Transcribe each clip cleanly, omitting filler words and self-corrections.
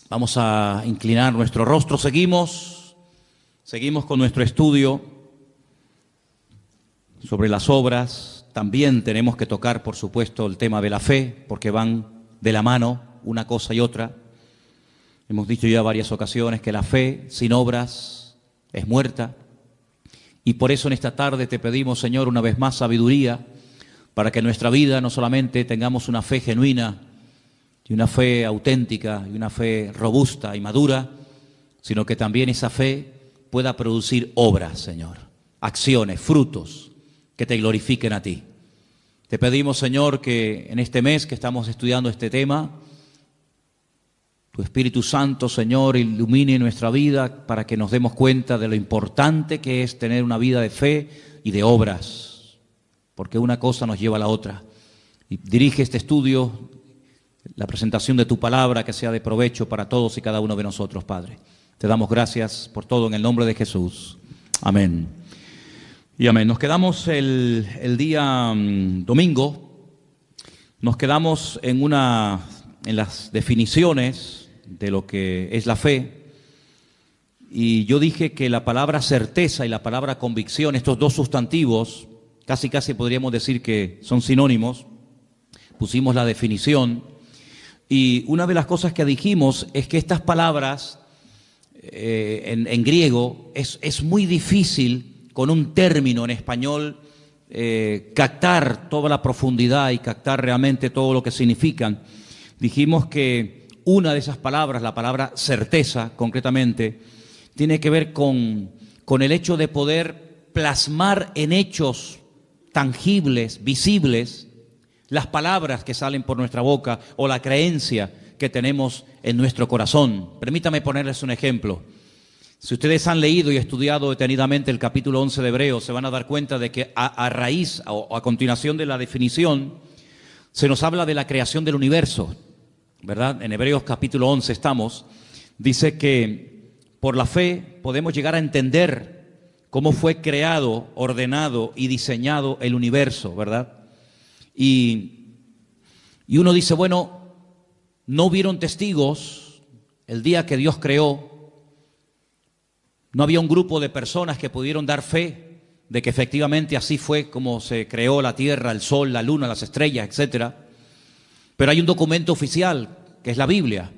Vamos a inclinar nuestro rostro. Seguimos con nuestro estudio sobre las obras. También tenemos que tocar, por supuesto, el tema de la fe, porque van de la mano una cosa y otra. Hemos dicho ya varias ocasiones que la fe sin obras es muerta. Y por eso en esta tarde te pedimos, Señor, una vez más sabiduría, para que en nuestra vida no solamente tengamos una fe genuina, y una fe auténtica, y una fe robusta y madura, sino que también esa fe pueda producir obras, Señor, acciones, frutos que te glorifiquen a ti. Te pedimos, Señor, que en este mes que estamos estudiando este tema, tu Espíritu Santo, Señor, ilumine nuestra vida para que nos demos cuenta de lo importante que es tener una vida de fe y de obras, porque una cosa nos lleva a la otra. Y dirige este estudio, la presentación de tu palabra, que sea de provecho para todos y cada uno de nosotros, Padre. Te damos gracias por todo en el nombre de Jesús. Amén. Y amén. Nos quedamos el día domingo, nos quedamos en las definiciones de lo que es la fe. Y yo dije que la palabra certeza y la palabra convicción, estos dos sustantivos, casi podríamos decir que son sinónimos. Pusimos la definición. Y una de las cosas que dijimos es que estas palabras en griego es muy difícil con un término en español captar toda la profundidad y captar realmente todo lo que significan. Dijimos que una de esas palabras, la palabra certeza concretamente, tiene que ver con el hecho de poder plasmar en hechos tangibles, visibles, las palabras que salen por nuestra boca o la creencia que tenemos en nuestro corazón. Permítame ponerles un ejemplo. Si ustedes han leído y estudiado detenidamente el capítulo 11 de Hebreos, se van a dar cuenta de que a raíz o a continuación de la definición, se nos habla de la creación del universo, ¿verdad? En Hebreos capítulo 11 estamos. Dice que por la fe podemos llegar a entender cómo fue creado, ordenado y diseñado el universo, ¿verdad? Y uno dice, bueno, no hubieron testigos el día que Dios creó, no había un grupo de personas que pudieron dar fe de que efectivamente así fue como se creó la tierra, el sol, la luna, las estrellas, etcétera. Pero hay un documento oficial, que es la Biblia,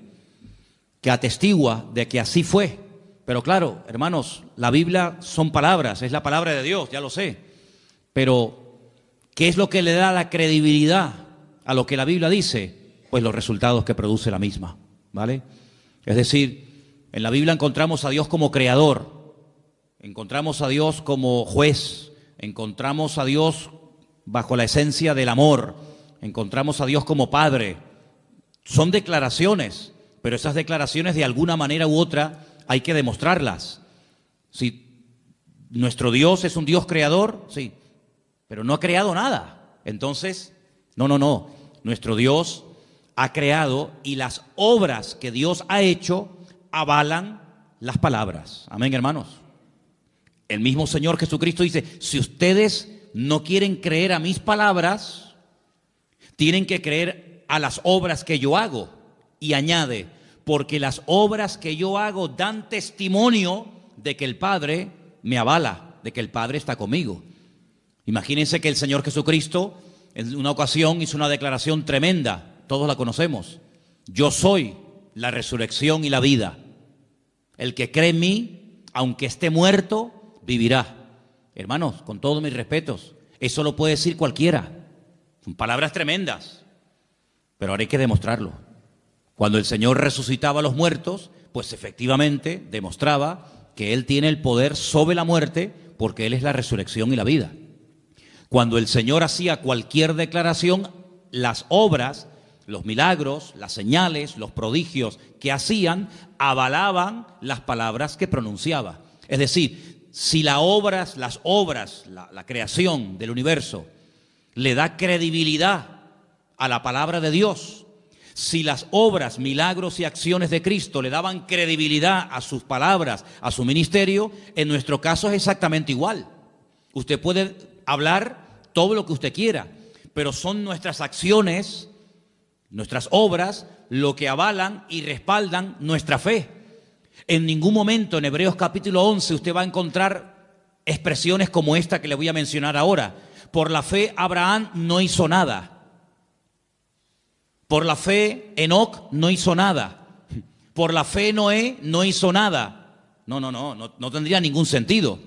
que atestigua de que así fue. Pero claro, hermanos, la Biblia son palabras, es la palabra de Dios, ya lo sé, pero ¿qué es lo que le da la credibilidad a lo que la Biblia dice? Pues los resultados que produce la misma, ¿vale? Es decir, en la Biblia encontramos a Dios como creador, encontramos a Dios como juez, encontramos a Dios bajo la esencia del amor, encontramos a Dios como Padre. Son declaraciones, pero esas declaraciones de alguna manera u otra hay que demostrarlas. Si nuestro Dios es un Dios creador, sí, pero no ha creado nada. Entonces, no. Nuestro Dios ha creado y las obras que Dios ha hecho avalan las palabras. Amén, hermanos. El mismo Señor Jesucristo dice, si ustedes no quieren creer a mis palabras, tienen que creer a las obras que yo hago. Y añade, porque las obras que yo hago dan testimonio de que el Padre me avala, de que el Padre está conmigo. Imagínense que el Señor Jesucristo en una ocasión hizo una declaración tremenda, todos la conocemos. Yo soy la resurrección y la vida. El que cree en mí, aunque esté muerto, vivirá. Hermanos, con todos mis respetos, eso lo puede decir cualquiera. Son palabras tremendas, pero ahora hay que demostrarlo. Cuando el Señor resucitaba a los muertos, pues efectivamente demostraba que Él tiene el poder sobre la muerte porque Él es la resurrección y la vida. Cuando el Señor hacía cualquier declaración, las obras, los milagros, las señales, los prodigios que hacían, avalaban las palabras que pronunciaba. Es decir, si las obras, la creación del universo le da credibilidad a la palabra de Dios, si las obras, milagros y acciones de Cristo le daban credibilidad a sus palabras, a su ministerio, en nuestro caso es exactamente igual. Usted puede hablar todo lo que usted quiera, pero son nuestras acciones Nuestras obras lo que avalan y respaldan nuestra fe. En ningún momento en Hebreos capítulo 11 usted va a encontrar expresiones como esta que le voy a mencionar ahora. Por la fe Abraham no hizo nada. Por la fe Enoc no hizo nada. Por la fe Noé no hizo nada. No tendría ningún sentido.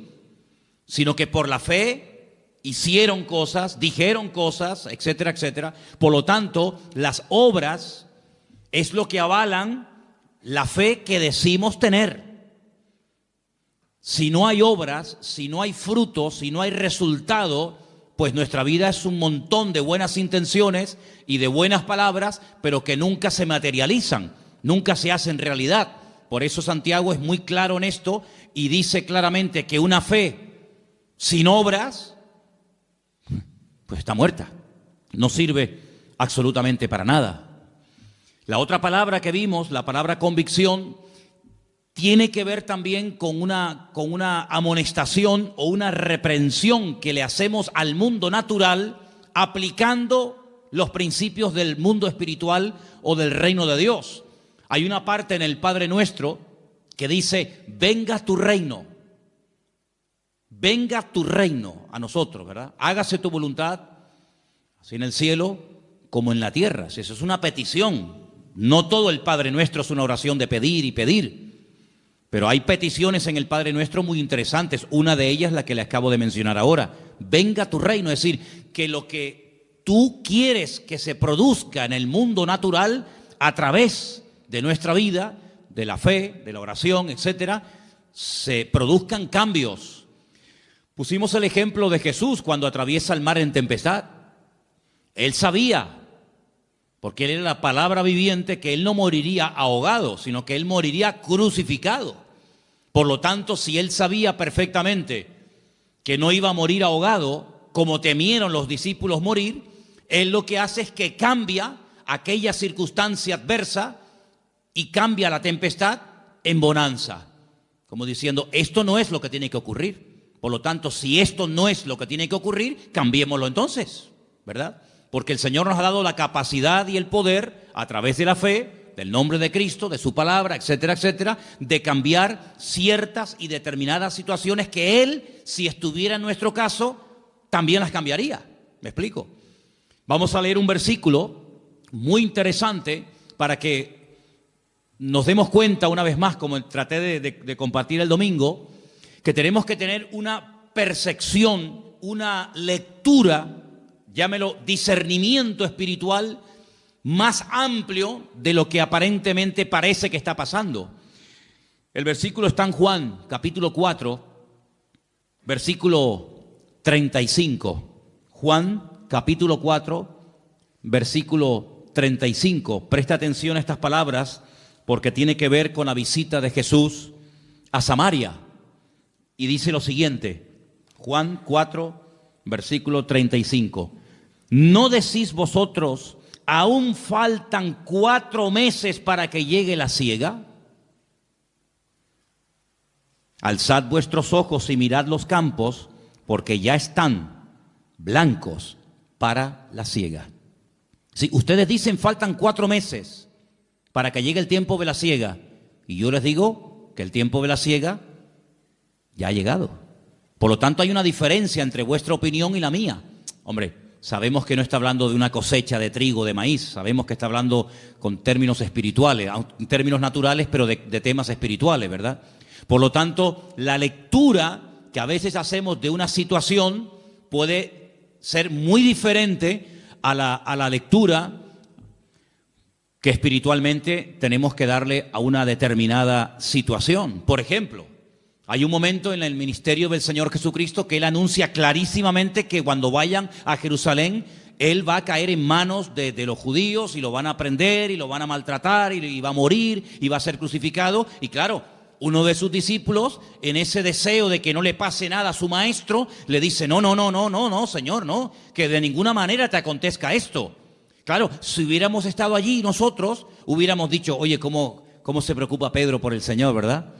Sino que por la fe hicieron cosas, dijeron cosas, etcétera, etcétera. Por lo tanto, las obras es lo que avalan la fe que decimos tener. Si no hay obras, si no hay frutos, si no hay resultado, pues nuestra vida es un montón de buenas intenciones y de buenas palabras, pero que nunca se materializan, nunca se hacen realidad. Por eso Santiago es muy claro en esto y dice claramente que una fe sin obras, pues está muerta, no sirve absolutamente para nada. La otra palabra que vimos, la palabra convicción, tiene que ver también con una amonestación o una reprensión que le hacemos al mundo natural aplicando los principios del mundo espiritual o del reino de Dios. Hay una parte en el Padre Nuestro que dice, venga tu reino a nosotros, ¿verdad? Hágase tu voluntad, así en el cielo como en la tierra. Eso es una petición. No todo el Padre Nuestro es una oración de pedir y pedir. Pero hay peticiones en el Padre Nuestro muy interesantes. Una de ellas la que le acabo de mencionar ahora. Venga tu reino, es decir, que lo que tú quieres que se produzca en el mundo natural a través de nuestra vida, de la fe, de la oración, etcétera, se produzcan cambios. Pusimos el ejemplo de Jesús cuando atraviesa el mar en tempestad. Él sabía, porque él era la palabra viviente, que él no moriría ahogado, sino que él moriría crucificado. Por lo tanto, si él sabía perfectamente que no iba a morir ahogado, como temieron los discípulos morir, él lo que hace es que cambia aquella circunstancia adversa y cambia la tempestad en bonanza. Como diciendo, esto no es lo que tiene que ocurrir. Por lo tanto, si esto no es lo que tiene que ocurrir, cambiémoslo entonces, ¿verdad? Porque el Señor nos ha dado la capacidad y el poder, a través de la fe, del nombre de Cristo, de su palabra, etcétera, etcétera, de cambiar ciertas y determinadas situaciones que Él, si estuviera en nuestro caso, también las cambiaría. ¿Me explico? Vamos a leer un versículo muy interesante para que nos demos cuenta una vez más, como traté de compartir el domingo, que tenemos que tener una percepción, una lectura, llámelo discernimiento espiritual, más amplio de lo que aparentemente parece que está pasando. El versículo está en Juan, capítulo 4, versículo 35. Juan, capítulo 4, versículo 35. Presta atención a estas palabras porque tiene que ver con la visita de Jesús a Samaria. Y dice lo siguiente, Juan 4, versículo 35. ¿No decís vosotros, aún faltan 4 meses para que llegue la siega? Alzad vuestros ojos y mirad los campos, porque ya están blancos para la siega. Si ustedes dicen faltan 4 meses para que llegue el tiempo de la siega, y yo les digo que el tiempo de la siega ya ha llegado. Por lo tanto, hay una diferencia entre vuestra opinión y la mía. Hombre, sabemos que no está hablando de una cosecha de trigo, de maíz. Sabemos que está hablando con términos espirituales, en términos naturales, pero de temas espirituales, ¿verdad? Por lo tanto, la lectura que a veces hacemos de una situación puede ser muy diferente a la lectura que espiritualmente tenemos que darle a una determinada situación. Por ejemplo, hay un momento en el ministerio del Señor Jesucristo que Él anuncia clarísimamente que cuando vayan a Jerusalén, Él va a caer en manos de los judíos y lo van a prender y lo van a maltratar y va a morir y va a ser crucificado. Y claro, uno de sus discípulos, en ese deseo de que no le pase nada a su maestro, le dice, no, Señor, no, que de ninguna manera te acontezca esto. Claro, si hubiéramos estado allí nosotros, hubiéramos dicho, oye, ¿cómo se preocupa Pedro por el Señor, verdad?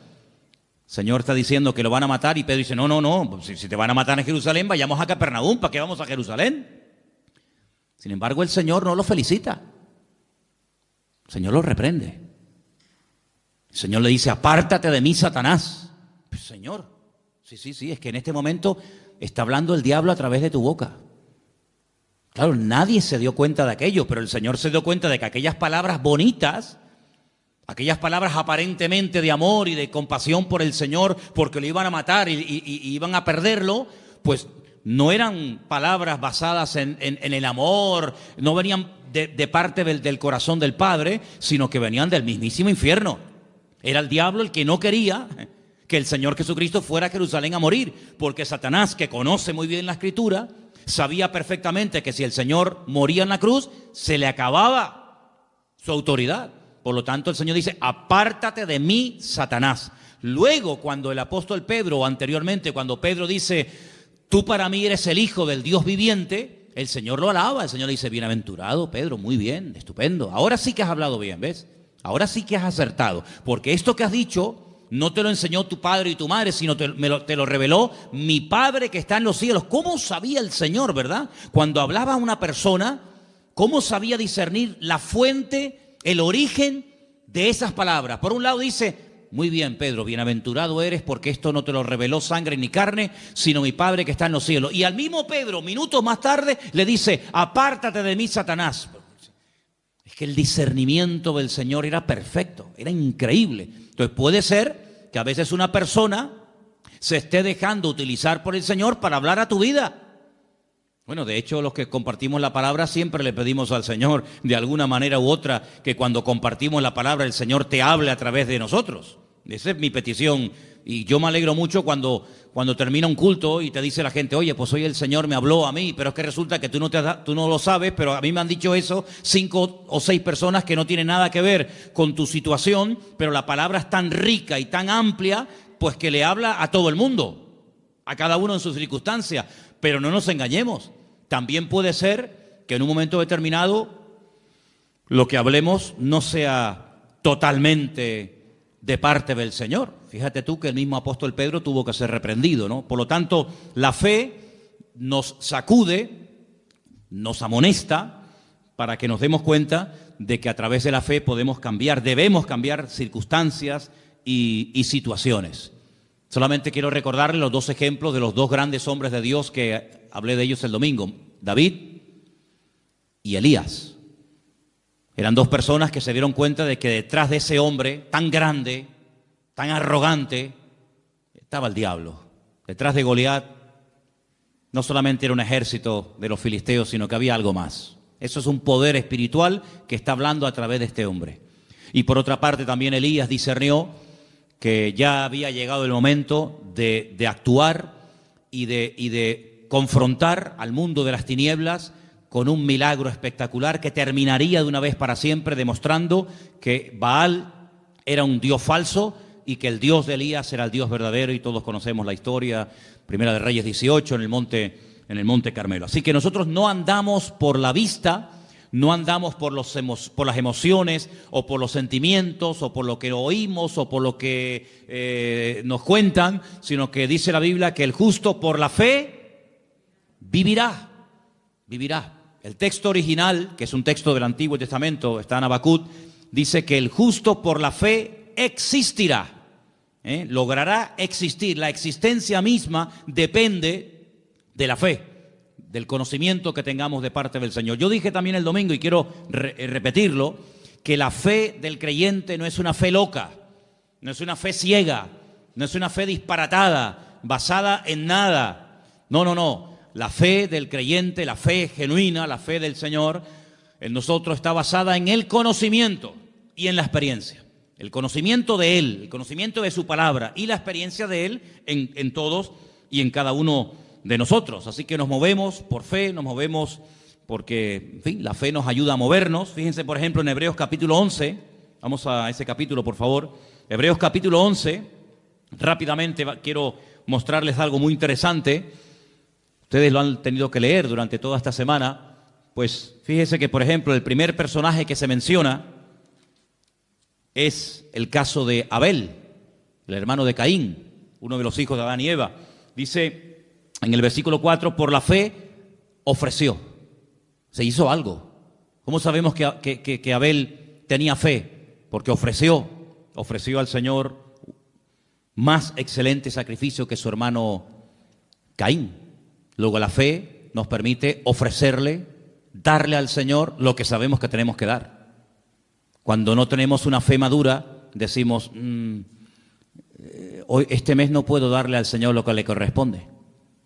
El Señor está diciendo que lo van a matar y Pedro dice, no, si te van a matar en Jerusalén, vayamos a Capernaum, ¿para qué vamos a Jerusalén? Sin embargo, el Señor no lo felicita. El Señor lo reprende. El Señor le dice, apártate de mí, Satanás. Pues, Señor, sí, es que en este momento está hablando el diablo a través de tu boca. Claro, nadie se dio cuenta de aquello, pero el Señor se dio cuenta de que aquellas palabras bonitas, aquellas palabras aparentemente de amor y de compasión por el Señor, porque lo iban a matar y iban a perderlo, pues no eran palabras basadas en el amor, no venían de parte del corazón del Padre, sino que venían del mismísimo infierno. Era el diablo el que no quería que el Señor Jesucristo fuera a Jerusalén a morir, porque Satanás, que conoce muy bien la Escritura, sabía perfectamente que si el Señor moría en la cruz, se le acababa su autoridad. Por lo tanto, el Señor dice, apártate de mí, Satanás. Luego, cuando el apóstol Pedro, o anteriormente, cuando Pedro dice, tú para mí eres el Hijo del Dios viviente, el Señor lo alaba. El Señor le dice, bienaventurado, Pedro, muy bien, estupendo. Ahora sí que has hablado bien, ¿ves? Ahora sí que has acertado. Porque esto que has dicho no te lo enseñó tu padre y tu madre, sino te lo reveló mi Padre que está en los cielos. ¿Cómo sabía el Señor, verdad? Cuando hablaba a una persona, ¿cómo sabía discernir la fuente, el origen de esas palabras? Por un lado dice, muy bien, Pedro, bienaventurado eres porque esto no te lo reveló sangre ni carne, sino mi Padre que está en los cielos. Y al mismo Pedro, minutos más tarde, le dice, apártate de mí, Satanás. Es que el discernimiento del Señor era perfecto, era increíble. Entonces puede ser que a veces una persona se esté dejando utilizar por el Señor para hablar a tu vida. Bueno, de hecho, los que compartimos la palabra siempre le pedimos al Señor, de alguna manera u otra, que cuando compartimos la palabra el Señor te hable a través de nosotros. Esa es mi petición. Y yo me alegro mucho cuando termina un culto y te dice la gente, oye, pues hoy el Señor me habló a mí, pero es que resulta que tú no lo sabes, pero a mí me han dicho eso 5 o 6 personas que no tienen nada que ver con tu situación, pero la palabra es tan rica y tan amplia, pues que le habla a todo el mundo, a cada uno en sus circunstancias. Pero no nos engañemos, también puede ser que en un momento determinado lo que hablemos no sea totalmente de parte del Señor. Fíjate tú que el mismo apóstol Pedro tuvo que ser reprendido, ¿no? Por lo tanto, la fe nos sacude, nos amonesta para que nos demos cuenta de que a través de la fe podemos cambiar, debemos cambiar circunstancias y situaciones. Solamente quiero recordarles los 2 ejemplos de los 2 grandes hombres de Dios que hablé de ellos el domingo, David y Elías. Eran 2 personas que se dieron cuenta de que detrás de ese hombre tan grande, tan arrogante, estaba el diablo. Detrás de Goliat no solamente era un ejército de los filisteos, sino que había algo más. Eso es un poder espiritual que está hablando a través de este hombre. Y por otra parte también Elías discernió que ya había llegado el momento de actuar y de confrontar al mundo de las tinieblas con un milagro espectacular que terminaría de una vez para siempre demostrando que Baal era un dios falso y que el Dios de Elías era el Dios verdadero, y todos conocemos la historia, Primera de Reyes 18, en el monte Carmelo. Así que nosotros no andamos por la vista, no andamos por las emociones o por los sentimientos o por lo que oímos o por lo que nos cuentan, sino que dice la Biblia que el justo por la fe vivirá. El texto original, que es un texto del Antiguo Testamento, está en Habacuc, dice que el justo por la fe existirá, logrará existir. La existencia misma depende de la fe, del conocimiento que tengamos de parte del Señor. Yo dije también el domingo, y quiero repetirlo, que la fe del creyente no es una fe loca, no es una fe ciega, no es una fe disparatada, basada en nada. No. La fe del creyente, la fe genuina, la fe del Señor, en nosotros está basada en el conocimiento y en la experiencia. El conocimiento de Él, el conocimiento de su palabra y la experiencia de Él en todos y en cada uno de nosotros. Así que nos movemos por fe, nos movemos porque, en fin, la fe nos ayuda a movernos. Fíjense, por ejemplo, en Hebreos capítulo 11, vamos a ese capítulo, por favor. Hebreos capítulo 11, rápidamente quiero mostrarles algo muy interesante. Ustedes lo han tenido que leer durante toda esta semana. Pues fíjense que, por ejemplo, el primer personaje que se menciona es el caso de Abel, el hermano de Caín, uno de los hijos de Adán y Eva. Dice en el versículo 4, por la fe ofreció. Se hizo algo. ¿Cómo sabemos que Abel tenía fe, porque ofreció al Señor más excelente sacrificio que su hermano Caín. Luego la fe nos permite ofrecerle, darle al Señor lo que sabemos que tenemos que dar. Cuando no tenemos una fe madura, decimos, hoy, este mes no puedo darle al Señor lo que le corresponde,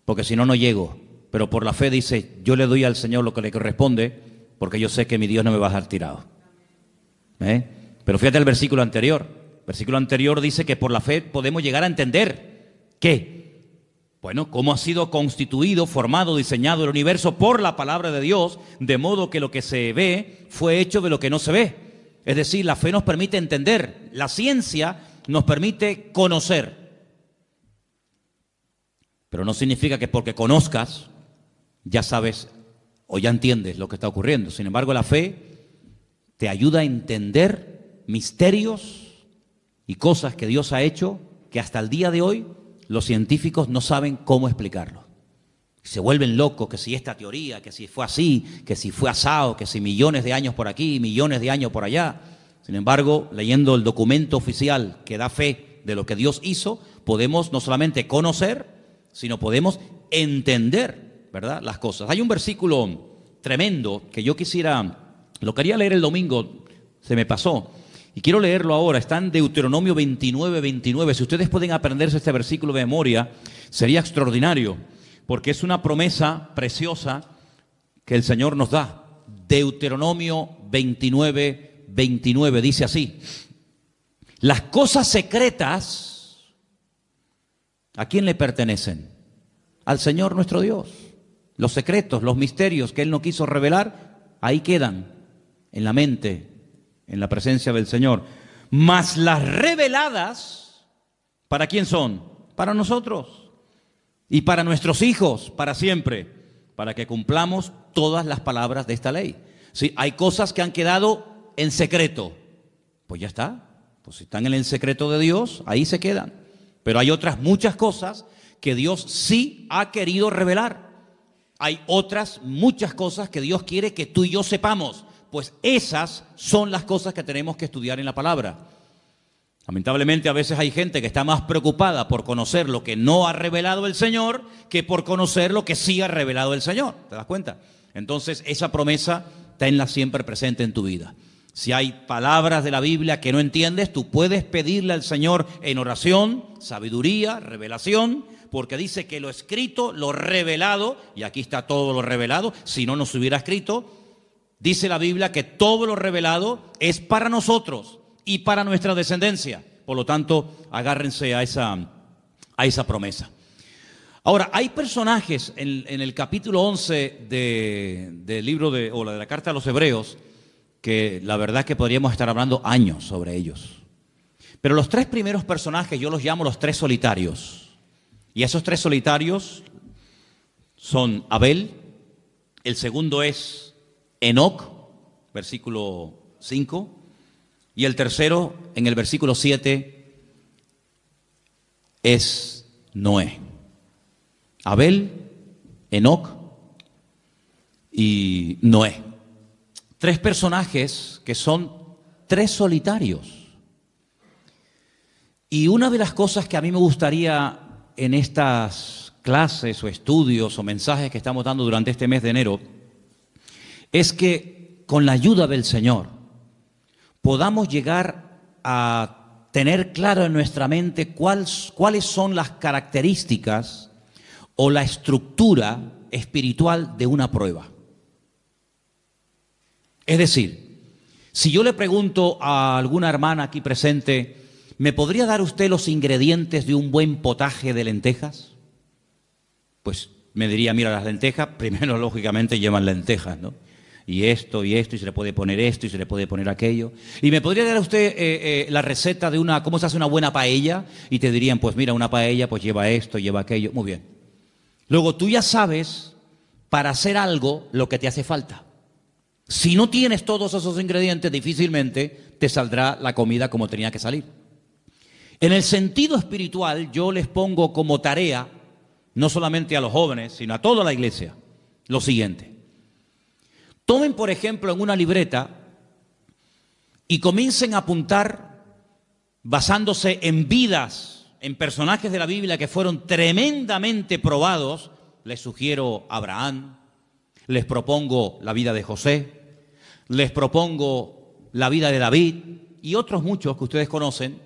porque si no, no llego. Pero por la fe dice, yo le doy al Señor lo que le corresponde, porque yo sé que mi Dios no me va a dejar tirado. Pero fíjate el versículo anterior. El versículo anterior dice que por la fe podemos llegar a entender que, bueno, cómo ha sido constituido, formado, diseñado el universo por la palabra de Dios, de modo que lo que se ve fue hecho de lo que no se ve. Es decir, la fe nos permite entender, la ciencia nos permite conocer. Pero no significa que porque conozcas, ya sabes o ya entiendes lo que está ocurriendo. Sin embargo, la fe te ayuda a entender misterios y cosas que Dios ha hecho que hasta el día de hoy los científicos no saben cómo explicarlo. Se vuelven locos, que si esta teoría, que si fue así, que si fue asado, que si millones de años por aquí, millones de años por allá. Sin embargo, leyendo el documento oficial que da fe de lo que Dios hizo, podemos no solamente conocer, sino podemos entender, ¿verdad?, las cosas. Hay un versículo tremendo que yo lo quería leer el domingo, se me pasó, y quiero leerlo ahora. Está en Deuteronomio 29:29. Si ustedes pueden aprenderse este versículo de memoria, sería extraordinario, porque es una promesa preciosa que el Señor nos da. Deuteronomio 29:29 dice así: las cosas secretas, ¿a quién le pertenecen? Al Señor nuestro Dios. Los secretos, los misterios que Él no quiso revelar, ahí quedan, en la mente, en la presencia del Señor. Mas las reveladas, ¿para quién son? Para nosotros y para nuestros hijos, para siempre, para que cumplamos todas las palabras de esta ley. Sí, hay cosas que han quedado en secreto, pues ya está, pues si están en el secreto de Dios, ahí se quedan. Pero hay otras muchas cosas que Dios sí ha querido revelar. Hay otras muchas cosas que Dios quiere que tú y yo sepamos, pues esas son las cosas que tenemos que estudiar en la palabra. Lamentablemente a veces hay gente que está más preocupada por conocer lo que no ha revelado el Señor que por conocer lo que sí ha revelado el Señor. ¿Te das cuenta? Entonces esa promesa tenla siempre presente en tu vida. Si hay palabras de la Biblia que no entiendes, tú puedes pedirle al Señor en oración, sabiduría, revelación, porque dice que lo escrito, lo revelado, y aquí está todo lo revelado, si no nos hubiera escrito, dice la Biblia que todo lo revelado es para nosotros y para nuestra descendencia. Por lo tanto, agárrense a esa promesa. Ahora, hay personajes en el capítulo 11 del libro de la carta a los Hebreos que la verdad que podríamos estar hablando años sobre ellos. Pero los tres primeros personajes yo los llamo los tres solitarios. Y esos tres solitarios son Abel, el segundo es Enoc, versículo 5, y el tercero, en el versículo 7, es Noé. Abel, Enoc y Noé. Tres personajes que son tres solitarios. Y una de las cosas que a mí me gustaría en estas clases o estudios o mensajes que estamos dando durante este mes de enero es que con la ayuda del Señor podamos llegar a tener claro en nuestra mente cuáles son las características o la estructura espiritual de una prueba. Es decir, si yo le pregunto a alguna hermana aquí presente, ¿me podría dar usted los ingredientes de un buen potaje de lentejas? Pues me diría, mira, las lentejas, primero lógicamente llevan lentejas, ¿no? Y esto, y se le puede poner esto, y se le puede poner aquello. ¿Y me podría dar usted la receta de cómo se hace una buena paella? Y te dirían, pues mira, una paella pues lleva esto, lleva aquello. Muy bien. Luego tú ya sabes, para hacer algo, lo que te hace falta. Si no tienes todos esos ingredientes, difícilmente te saldrá la comida como tenía que salir. En el sentido espiritual, yo les pongo como tarea, no solamente a los jóvenes, sino a toda la iglesia, lo siguiente. Tomen, por ejemplo, en una libreta y comiencen a apuntar, basándose en vidas, en personajes de la Biblia que fueron tremendamente probados. Les sugiero a Abraham, les propongo la vida de José, les propongo la vida de David y otros muchos que ustedes conocen.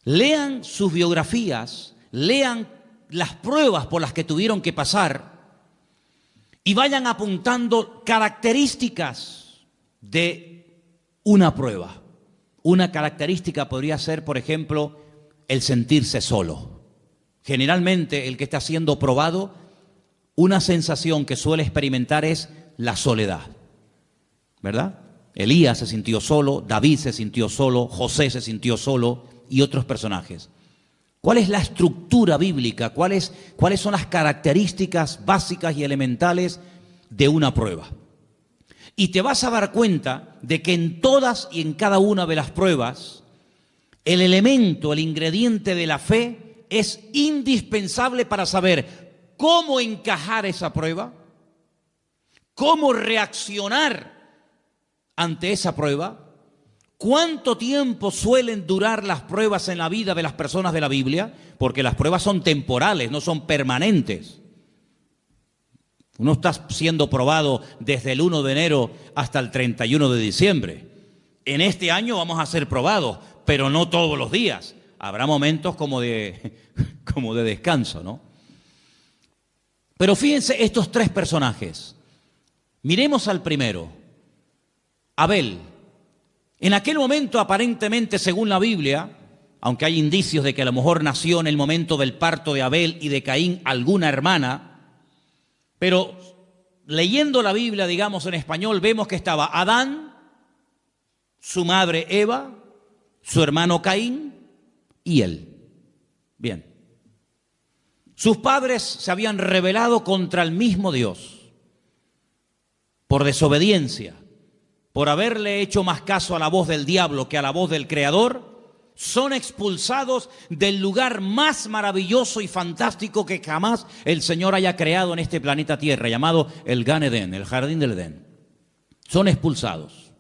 Lean sus biografías, lean las pruebas por las que tuvieron que pasar y vayan apuntando características de una prueba. Una característica podría ser, por ejemplo, el sentirse solo. Generalmente el que está siendo probado, una sensación que suele experimentar es la soledad, ¿verdad? Elías se sintió solo, David se sintió solo, José se sintió solo y otros personajes. ¿Cuál es la estructura bíblica? ¿Cuáles son las características básicas y elementales de una prueba? Y te vas a dar cuenta de que en todas y en cada una de las pruebas, el elemento, el ingrediente de la fe es indispensable para saber cómo encajar esa prueba, cómo reaccionar ante esa prueba, cuánto tiempo suelen durar las pruebas en la vida de las personas de la Biblia, porque las pruebas son temporales, no son permanentes. Uno está siendo probado desde el 1 de enero hasta el 31 de diciembre. En este año vamos a ser probados, pero no todos los días. Habrá momentos como de descanso, ¿no? Pero fíjense estos tres personajes. Miremos al primero, Abel. En aquel momento, aparentemente, según la Biblia, aunque hay indicios de que a lo mejor nació en el momento del parto de Abel y de Caín alguna hermana, pero leyendo la Biblia, digamos en español, vemos que estaba Adán, su madre Eva, su hermano Caín y él. Bien. Sus padres se habían rebelado contra el mismo Dios por desobediencia, por haberle hecho más caso a la voz del diablo que a la voz del Creador. Son expulsados del lugar más maravilloso y fantástico que jamás el Señor haya creado en este planeta Tierra, llamado el Gan Edén, el jardín del Edén. Son expulsados.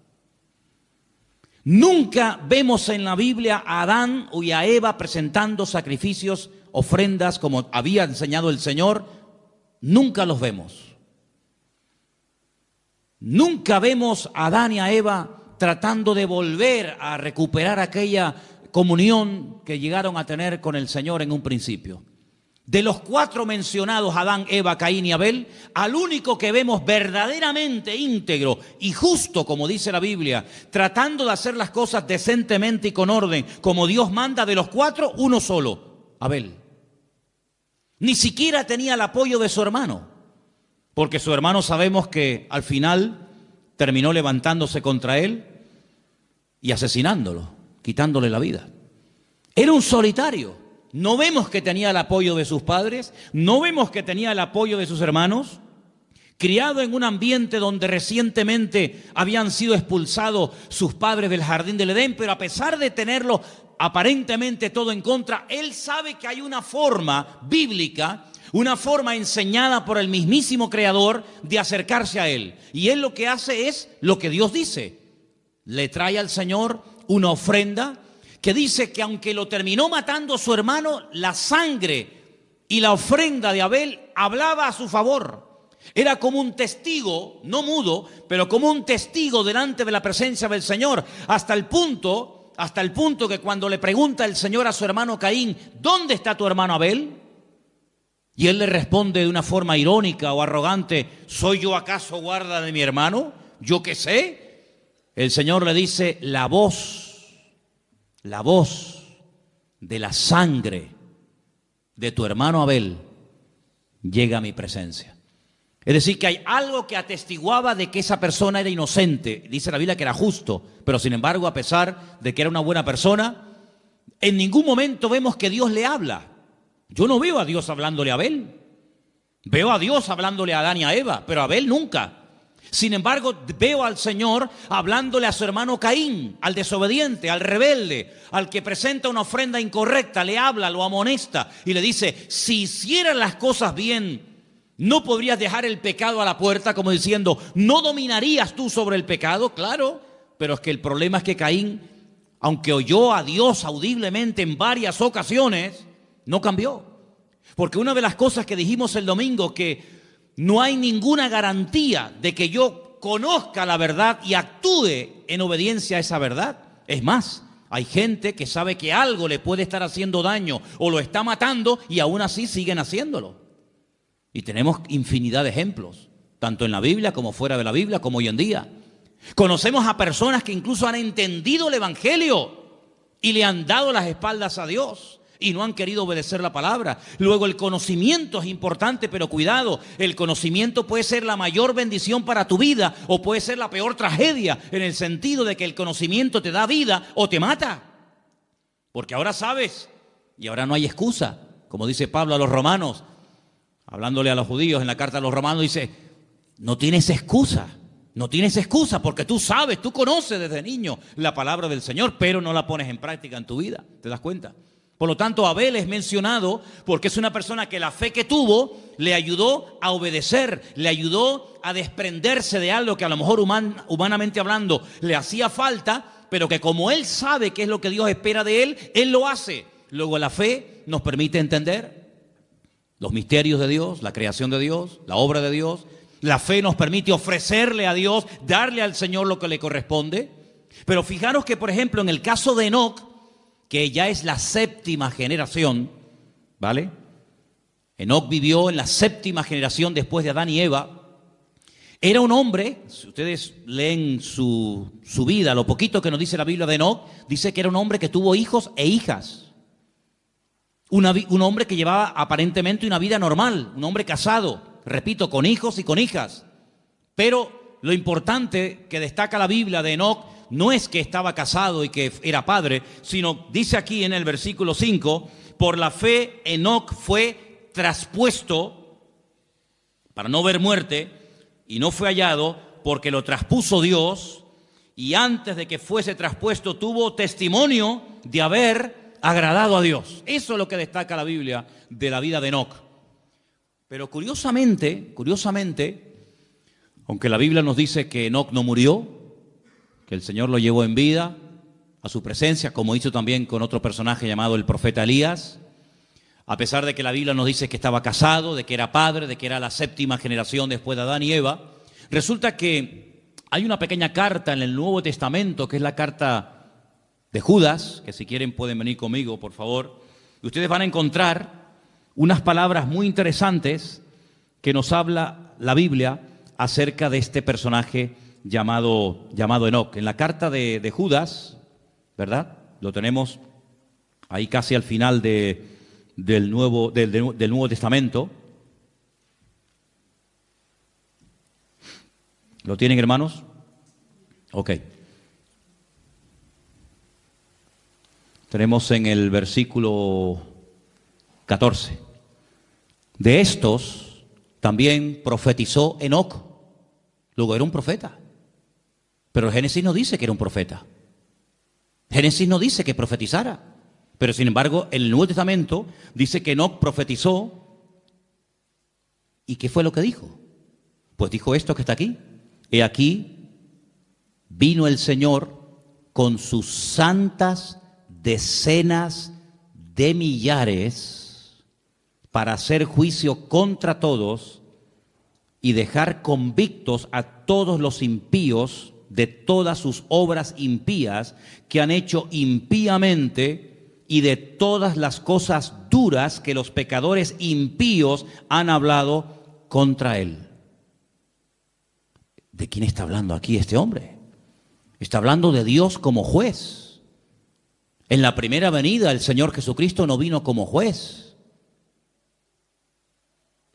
Nunca vemos en la Biblia a Adán y a Eva presentando sacrificios, ofrendas, como había enseñado el Señor. Nunca los vemos. Nunca vemos a Adán y a Eva tratando de volver a recuperar aquella comunión que llegaron a tener con el Señor en un principio. De los cuatro mencionados, Adán, Eva, Caín y Abel, al único que vemos verdaderamente íntegro y justo, como dice la Biblia, tratando de hacer las cosas decentemente y con orden, como Dios manda, de los cuatro, uno solo, Abel. Ni siquiera tenía el apoyo de su hermano, porque su hermano sabemos que al final terminó levantándose contra él y asesinándolo, quitándole la vida. Era un solitario. No vemos que tenía el apoyo de sus padres, no vemos que tenía el apoyo de sus hermanos. Criado en un ambiente donde recientemente habían sido expulsados sus padres del jardín del Edén, pero a pesar de tenerlo aparentemente todo en contra, él sabe que hay una forma bíblica, una forma enseñada por el mismísimo Creador de acercarse a él. Y él lo que hace es lo que Dios dice. Le trae al Señor una ofrenda que dice que aunque lo terminó matando su hermano, la sangre y la ofrenda de Abel hablaba a su favor. Era como un testigo, no mudo, pero como un testigo delante de la presencia del Señor, hasta el punto que cuando le pregunta el Señor a su hermano Caín, ¿dónde está tu hermano Abel? Y él le responde de una forma irónica o arrogante, ¿soy yo acaso guarda de mi hermano? ¿Yo qué sé? El Señor le dice, la voz de la sangre de tu hermano Abel llega a mi presencia. Es decir, que hay algo que atestiguaba de que esa persona era inocente. Dice la Biblia que era justo, pero sin embargo, a pesar de que era una buena persona, en ningún momento vemos que Dios le habla. Yo no veo a Dios hablándole a Abel. Veo a Dios hablándole a Adán y a Eva, pero a Abel nunca. Sin embargo, veo al Señor hablándole a su hermano Caín, al desobediente, al rebelde, al que presenta una ofrenda incorrecta, le habla, lo amonesta y le dice, si hicieras las cosas bien, ¿no podrías dejar el pecado a la puerta? Como diciendo, ¿no dominarías tú sobre el pecado? Claro, pero es que el problema es que Caín, aunque oyó a Dios audiblemente en varias ocasiones, no cambió. Porque una de las cosas que dijimos el domingo, que no hay ninguna garantía de que yo conozca la verdad y actúe en obediencia a esa verdad. Es más, hay gente que sabe que algo le puede estar haciendo daño o lo está matando y aún así siguen haciéndolo. Y tenemos infinidad de ejemplos, tanto en la Biblia como fuera de la Biblia, como hoy en día. Conocemos a personas que incluso han entendido el Evangelio y le han dado las espaldas a Dios y no han querido obedecer la palabra. Luego, el conocimiento es importante, pero cuidado, el conocimiento puede ser la mayor bendición para tu vida o puede ser la peor tragedia, en el sentido de que el conocimiento te da vida o te mata. Porque ahora sabes y ahora no hay excusa. Como dice Pablo a los romanos, hablándole a los judíos en la carta a los romanos, dice, no tienes excusa. No tienes excusa porque tú sabes, tú conoces desde niño la palabra del Señor, pero no la pones en práctica en tu vida. ¿Te das cuenta? Por lo tanto, Abel es mencionado porque es una persona que la fe que tuvo le ayudó a obedecer, le ayudó a desprenderse de algo que a lo mejor humanamente hablando le hacía falta, pero que como él sabe qué es lo que Dios espera de él, él lo hace. Luego la fe nos permite entender los misterios de Dios, la creación de Dios, la obra de Dios. La fe nos permite ofrecerle a Dios, darle al Señor lo que le corresponde. Pero fijaros que, por ejemplo, en el caso de Enoc, que ya es la séptima generación, ¿vale? Enoc vivió en la séptima generación después de Adán y Eva. Era un hombre, si ustedes leen su vida, lo poquito que nos dice la Biblia de Enoc, dice que era un hombre que tuvo hijos e hijas. Un hombre que llevaba aparentemente una vida normal, un hombre casado, repito, con hijos y con hijas. Pero lo importante que destaca la Biblia de Enoc no es que estaba casado y que era padre, sino dice aquí en el versículo 5, por la fe Enoc fue traspuesto para no ver muerte y no fue hallado porque lo traspuso Dios y antes de que fuese traspuesto tuvo testimonio de haber agradado a Dios. Eso es lo que destaca la Biblia de la vida de Enoc. Pero curiosamente, aunque la Biblia nos dice que Enoc no murió, que el Señor lo llevó en vida a su presencia, como hizo también con otro personaje llamado el profeta Elías, a pesar de que la Biblia nos dice que estaba casado, de que era padre, de que era la séptima generación después de Adán y Eva, resulta que hay una pequeña carta en el Nuevo Testamento, que es la carta de Judas, que si quieren pueden venir conmigo, por favor, y ustedes van a encontrar unas palabras muy interesantes que nos habla la Biblia acerca de este personaje llamado Enoc. En la carta de Judas, ¿verdad? Lo tenemos ahí casi al final del Nuevo Testamento. ¿Lo tienen, hermanos? Ok. Tenemos en el versículo 14. De estos también profetizó Enoc. Luego era un profeta. Pero el Génesis no dice que era un profeta. Génesis no dice que profetizara. Pero sin embargo, el Nuevo Testamento dice que Enoc profetizó. ¿Y qué fue lo que dijo? Pues dijo esto que está aquí. He aquí, vino el Señor con sus santas decenas de millares para hacer juicio contra todos y dejar convictos a todos los impíos de todas sus obras impías que han hecho impíamente y de todas las cosas duras que los pecadores impíos han hablado contra él. ¿De quién está hablando aquí este hombre? Está hablando de Dios como juez. En la primera venida el Señor Jesucristo no vino como juez.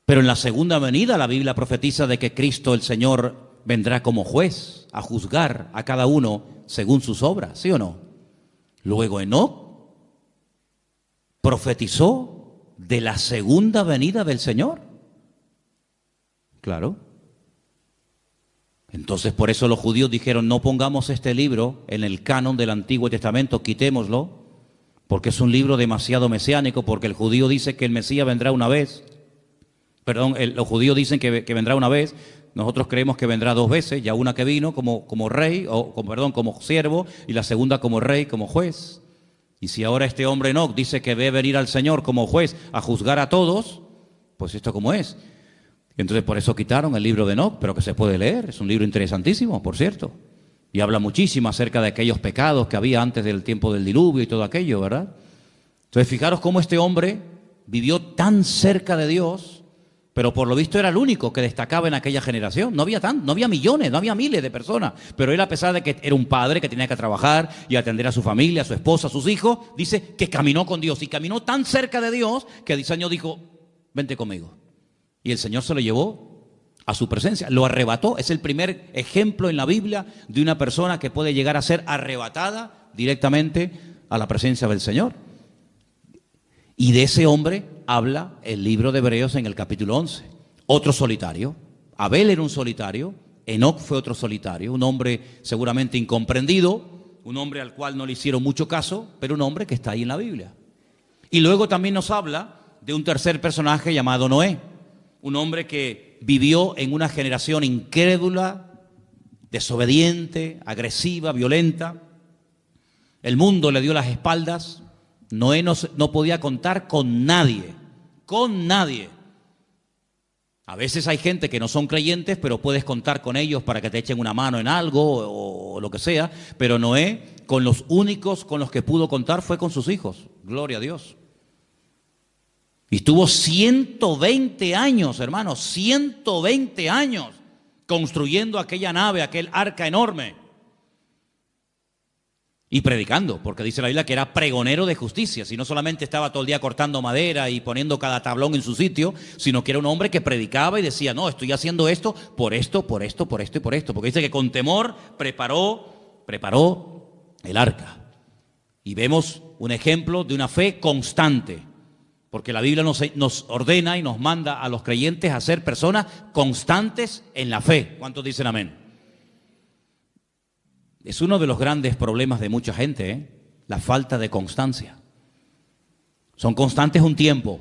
Pero en la segunda venida la Biblia profetiza de que Cristo el Señor vendrá como juez a juzgar a cada uno según sus obras, ¿sí o no? Luego Enoc profetizó de la segunda venida del Señor. Claro. Entonces por eso los judíos dijeron, no pongamos este libro en el canon del Antiguo Testamento, quitémoslo, porque es un libro demasiado mesiánico, porque el judío dice que el Mesías vendrá una vez. Los judíos dicen que vendrá una vez, Nosotros creemos que vendrá 2 veces, ya una que vino como rey, como siervo, y la segunda como rey, como juez. Y si ahora este hombre Enoc dice que ve venir al Señor como juez a juzgar a todos, pues esto como es. Y entonces por eso quitaron el libro de Enoc, pero que se puede leer, es un libro interesantísimo, por cierto. Y habla muchísimo acerca de aquellos pecados que había antes del tiempo del diluvio y todo aquello, ¿verdad? Entonces fijaros cómo este hombre vivió tan cerca de Dios, pero por lo visto era el único que destacaba en aquella generación. No había millones, no había miles de personas, pero él, a pesar de que era un padre que tenía que trabajar y atender a su familia, a su esposa, a sus hijos, dice que caminó con Dios y caminó tan cerca de Dios que el Señor dijo, vente conmigo. Y el Señor se lo llevó a su presencia, lo arrebató. Es el primer ejemplo en la Biblia de una persona que puede llegar a ser arrebatada directamente a la presencia del Señor. Y de ese hombre habla el libro de Hebreos en el capítulo 11. Otro solitario. Abel era un solitario, Enoc fue otro solitario, un hombre seguramente incomprendido, un hombre al cual no le hicieron mucho caso, pero un hombre que está ahí en la Biblia. Y luego también nos habla de un tercer personaje llamado Noé, un hombre que vivió en una generación incrédula, desobediente, agresiva, violenta. El mundo le dio las espaldas. Noé no podía contar con nadie, con nadie. A veces hay gente que no son creyentes, pero puedes contar con ellos para que te echen una mano en algo o lo que sea. Pero Noé, con los únicos con los que pudo contar fue con sus hijos. Gloria a Dios. Y estuvo 120 años, hermanos, 120 años construyendo aquella nave, aquel arca enorme. Y predicando, porque dice la Biblia que era pregonero de justicia, si no solamente estaba todo el día cortando madera y poniendo cada tablón en su sitio, sino que era un hombre que predicaba y decía, no, estoy haciendo esto por esto, por esto, por esto y por esto, porque dice que con temor preparó el arca. Y vemos un ejemplo de una fe constante, porque la Biblia nos ordena y nos manda a los creyentes a ser personas constantes en la fe. ¿Cuántos dicen amén? Es uno de los grandes problemas de mucha gente, la falta de constancia. Son constantes un tiempo,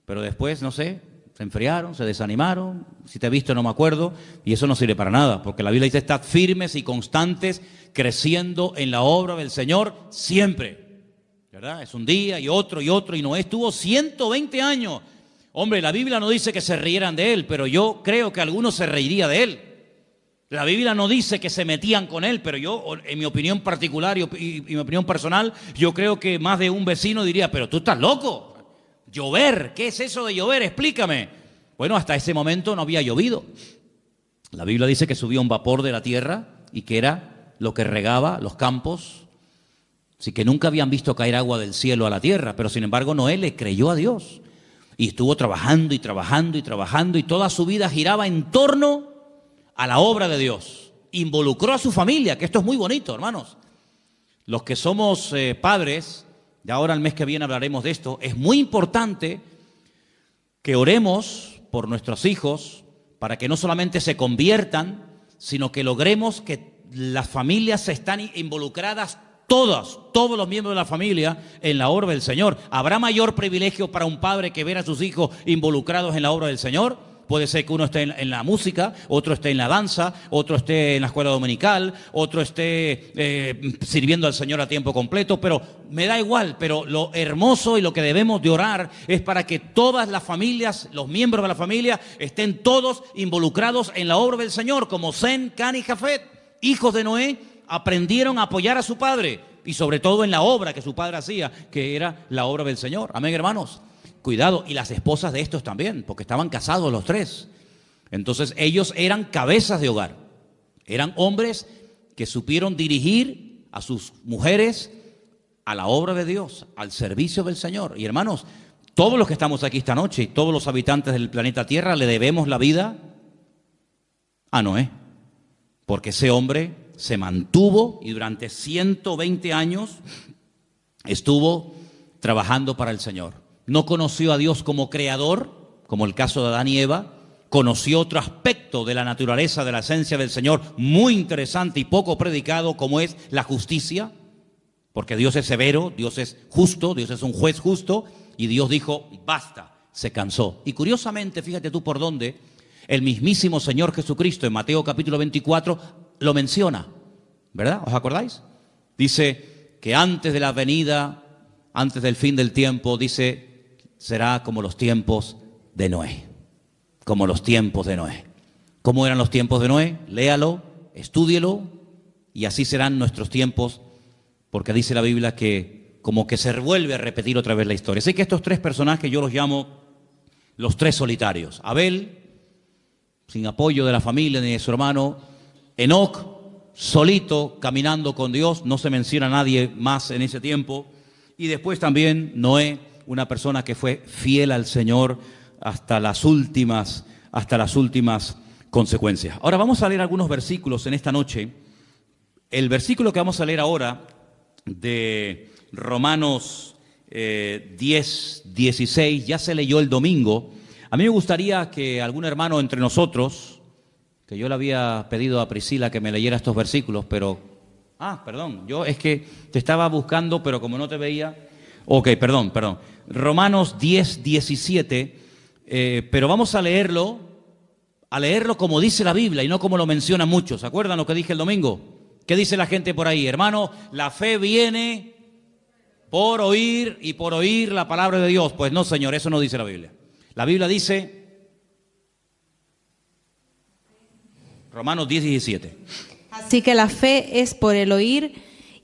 pero después, no sé, se enfriaron, se desanimaron, si te he visto no me acuerdo, y eso no sirve para nada, porque la Biblia dice, estad firmes y constantes, creciendo en la obra del Señor siempre, ¿verdad? Es un día y otro, y Noé estuvo 120 años. Hombre, la Biblia no dice que se rieran de él, pero yo creo que algunos se reirían de él. La Biblia no dice que se metían con él, pero yo, en mi opinión particular y mi opinión personal, yo creo que más de un vecino diría, pero tú estás loco. Llover, ¿qué es eso de llover? Explícame. Bueno, hasta ese momento no había llovido. La Biblia dice que subía un vapor de la tierra y que era lo que regaba los campos. Así que nunca habían visto caer agua del cielo a la tierra, pero sin embargo Noé le creyó a Dios. Y estuvo trabajando y trabajando y trabajando y toda su vida giraba en torno a la obra de Dios. Involucró a su familia, que esto es muy bonito, hermanos. Los que somos padres, ya ahora el mes que viene hablaremos de esto, es muy importante que oremos por nuestros hijos para que no solamente se conviertan, sino que logremos que las familias están involucradas todos los miembros de la familia en la obra del Señor. ¿Habrá mayor privilegio para un padre que ver a sus hijos involucrados en la obra del Señor? Puede ser que uno esté en la música, otro esté en la danza, otro esté en la escuela dominical, otro esté sirviendo al Señor a tiempo completo, pero me da igual. Pero lo hermoso y lo que debemos de orar es para que todas las familias, los miembros de la familia, estén todos involucrados en la obra del Señor, como Sem, Can y Jafet, hijos de Noé, aprendieron a apoyar a su padre y sobre todo en la obra que su padre hacía, que era la obra del Señor. Amén, hermanos. Cuidado, y las esposas de estos también, porque estaban casados los tres. Entonces ellos eran cabezas de hogar. Eran hombres que supieron dirigir a sus mujeres a la obra de Dios, al servicio del Señor. Y hermanos, todos los que estamos aquí esta noche y todos los habitantes del planeta Tierra le debemos la vida a Noé. Porque ese hombre se mantuvo y durante 120 años estuvo trabajando para el Señor. No conoció a Dios como creador, como el caso de Adán y Eva. Conoció otro aspecto de la naturaleza, de la esencia del Señor, muy interesante y poco predicado, como es la justicia. Porque Dios es severo, Dios es justo, Dios es un juez justo. Y Dios dijo, basta, se cansó. Y curiosamente, fíjate tú por dónde, El mismísimo Señor Jesucristo en Mateo capítulo 24 lo menciona, ¿verdad? ¿Os acordáis? Dice que antes de la venida, antes del fin del tiempo, dice, será como los tiempos de Noé. Como los tiempos de Noé. ¿Cómo eran los tiempos de Noé? Léalo, estúdielo, y así serán nuestros tiempos, porque dice la Biblia que como que se vuelve a repetir otra vez la historia. Así que estos tres personajes yo los llamo los tres solitarios. Abel, sin apoyo de la familia ni de su hermano. Enoc, solito, caminando con Dios, no se menciona a nadie más en ese tiempo. Y después también Noé, una persona que fue fiel al Señor hasta las últimas consecuencias. Ahora vamos a leer algunos versículos en esta noche. El versículo que vamos a leer ahora de Romanos 10, 16, ya se leyó el domingo. A mí me gustaría que algún hermano entre nosotros, que yo le había pedido a Priscila que me leyera estos versículos, pero... perdón, yo es que te estaba buscando, pero como no te veía... Ok, perdón. Romanos 10, 17, pero vamos a leerlo como dice la Biblia y no como lo mencionan muchos. ¿Se acuerdan lo que dije el domingo? ¿Qué dice la gente por ahí? Hermano, la fe viene por oír y por oír la palabra de Dios. Pues no, Señor, eso no dice la Biblia. La Biblia dice, Romanos 10, 17. Así que la fe es por el oír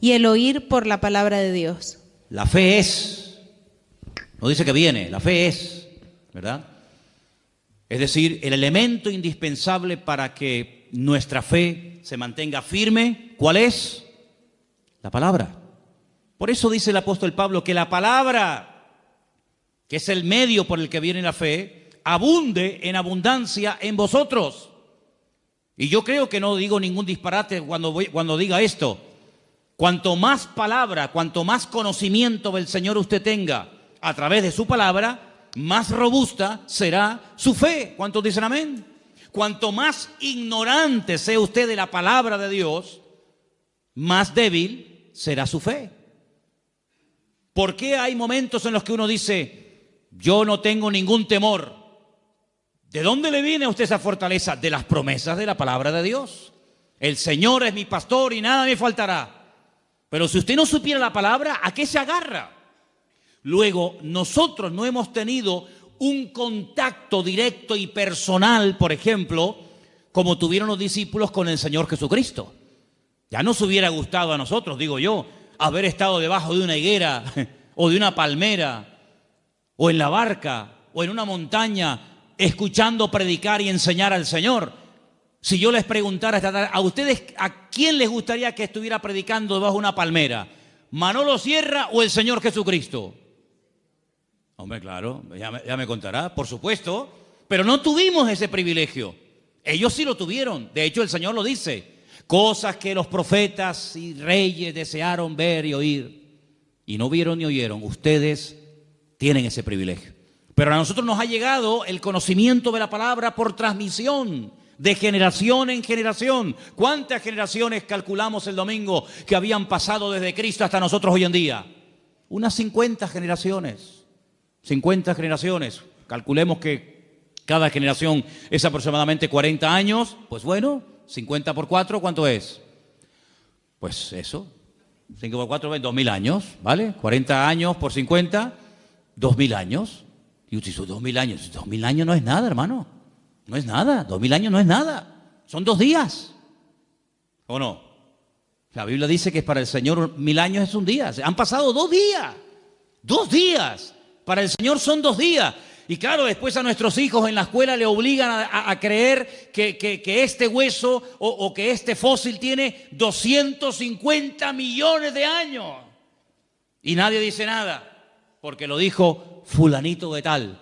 y el oír por la palabra de Dios. La fe es, no dice que viene, la fe es, ¿verdad? Es decir, el elemento indispensable para que nuestra fe se mantenga firme, ¿cuál es? La palabra. Por eso dice el apóstol Pablo que la palabra, que es el medio por el que viene la fe, abunde en abundancia en vosotros. Y yo creo que no digo ningún disparate cuando diga esto. Cuanto más palabra, cuanto más conocimiento del Señor usted tenga a través de su palabra, más robusta será su fe. ¿Cuántos dicen amén? Cuanto más ignorante sea usted de la palabra de Dios, más débil será su fe. ¿Por qué hay momentos en los que uno dice, yo no tengo ningún temor? ¿De dónde le viene a usted esa fortaleza? De las promesas de la palabra de Dios. El Señor es mi pastor y nada me faltará. Pero si usted no supiera la palabra, ¿a qué se agarra? Luego, nosotros no hemos tenido un contacto directo y personal, por ejemplo, como tuvieron los discípulos con el Señor Jesucristo. Ya nos hubiera gustado a nosotros, digo yo, haber estado debajo de una higuera o de una palmera o en la barca o en una montaña escuchando predicar y enseñar al Señor. Si yo les preguntara esta tarde, ¿a ustedes a quién les gustaría que estuviera predicando debajo de una palmera? ¿Manolo Sierra o el Señor Jesucristo? Hombre, claro, ya me contará, por supuesto, pero no tuvimos ese privilegio. Ellos sí lo tuvieron, de hecho el Señor lo dice. Cosas que los profetas y reyes desearon ver y oír, y no vieron ni oyeron. Ustedes tienen ese privilegio. Pero a nosotros nos ha llegado el conocimiento de la palabra por transmisión, de generación en generación. ¿Cuántas generaciones calculamos el domingo que habían pasado desde Cristo hasta nosotros hoy en día? Unas 50 generaciones. 50 generaciones. Calculemos que cada generación es aproximadamente 40 años. Pues bueno, 50 por 4, ¿cuánto es? Pues eso. 5 por 4, 2000 años, ¿vale? 40 años por 50, 2000 años. Y usted dice, 2000 años. 2000 años no es nada, hermano. No es nada. 2000 años no es nada. Son 2 días. ¿O no? La Biblia dice que para el Señor 1000 años es un día. Han pasado 2 días. 2 días. Para el Señor son 2 días. Y claro, después a nuestros hijos en la escuela le obligan a creer que este hueso o que este fósil tiene 250 millones de años. Y nadie dice nada, porque lo dijo fulanito de tal.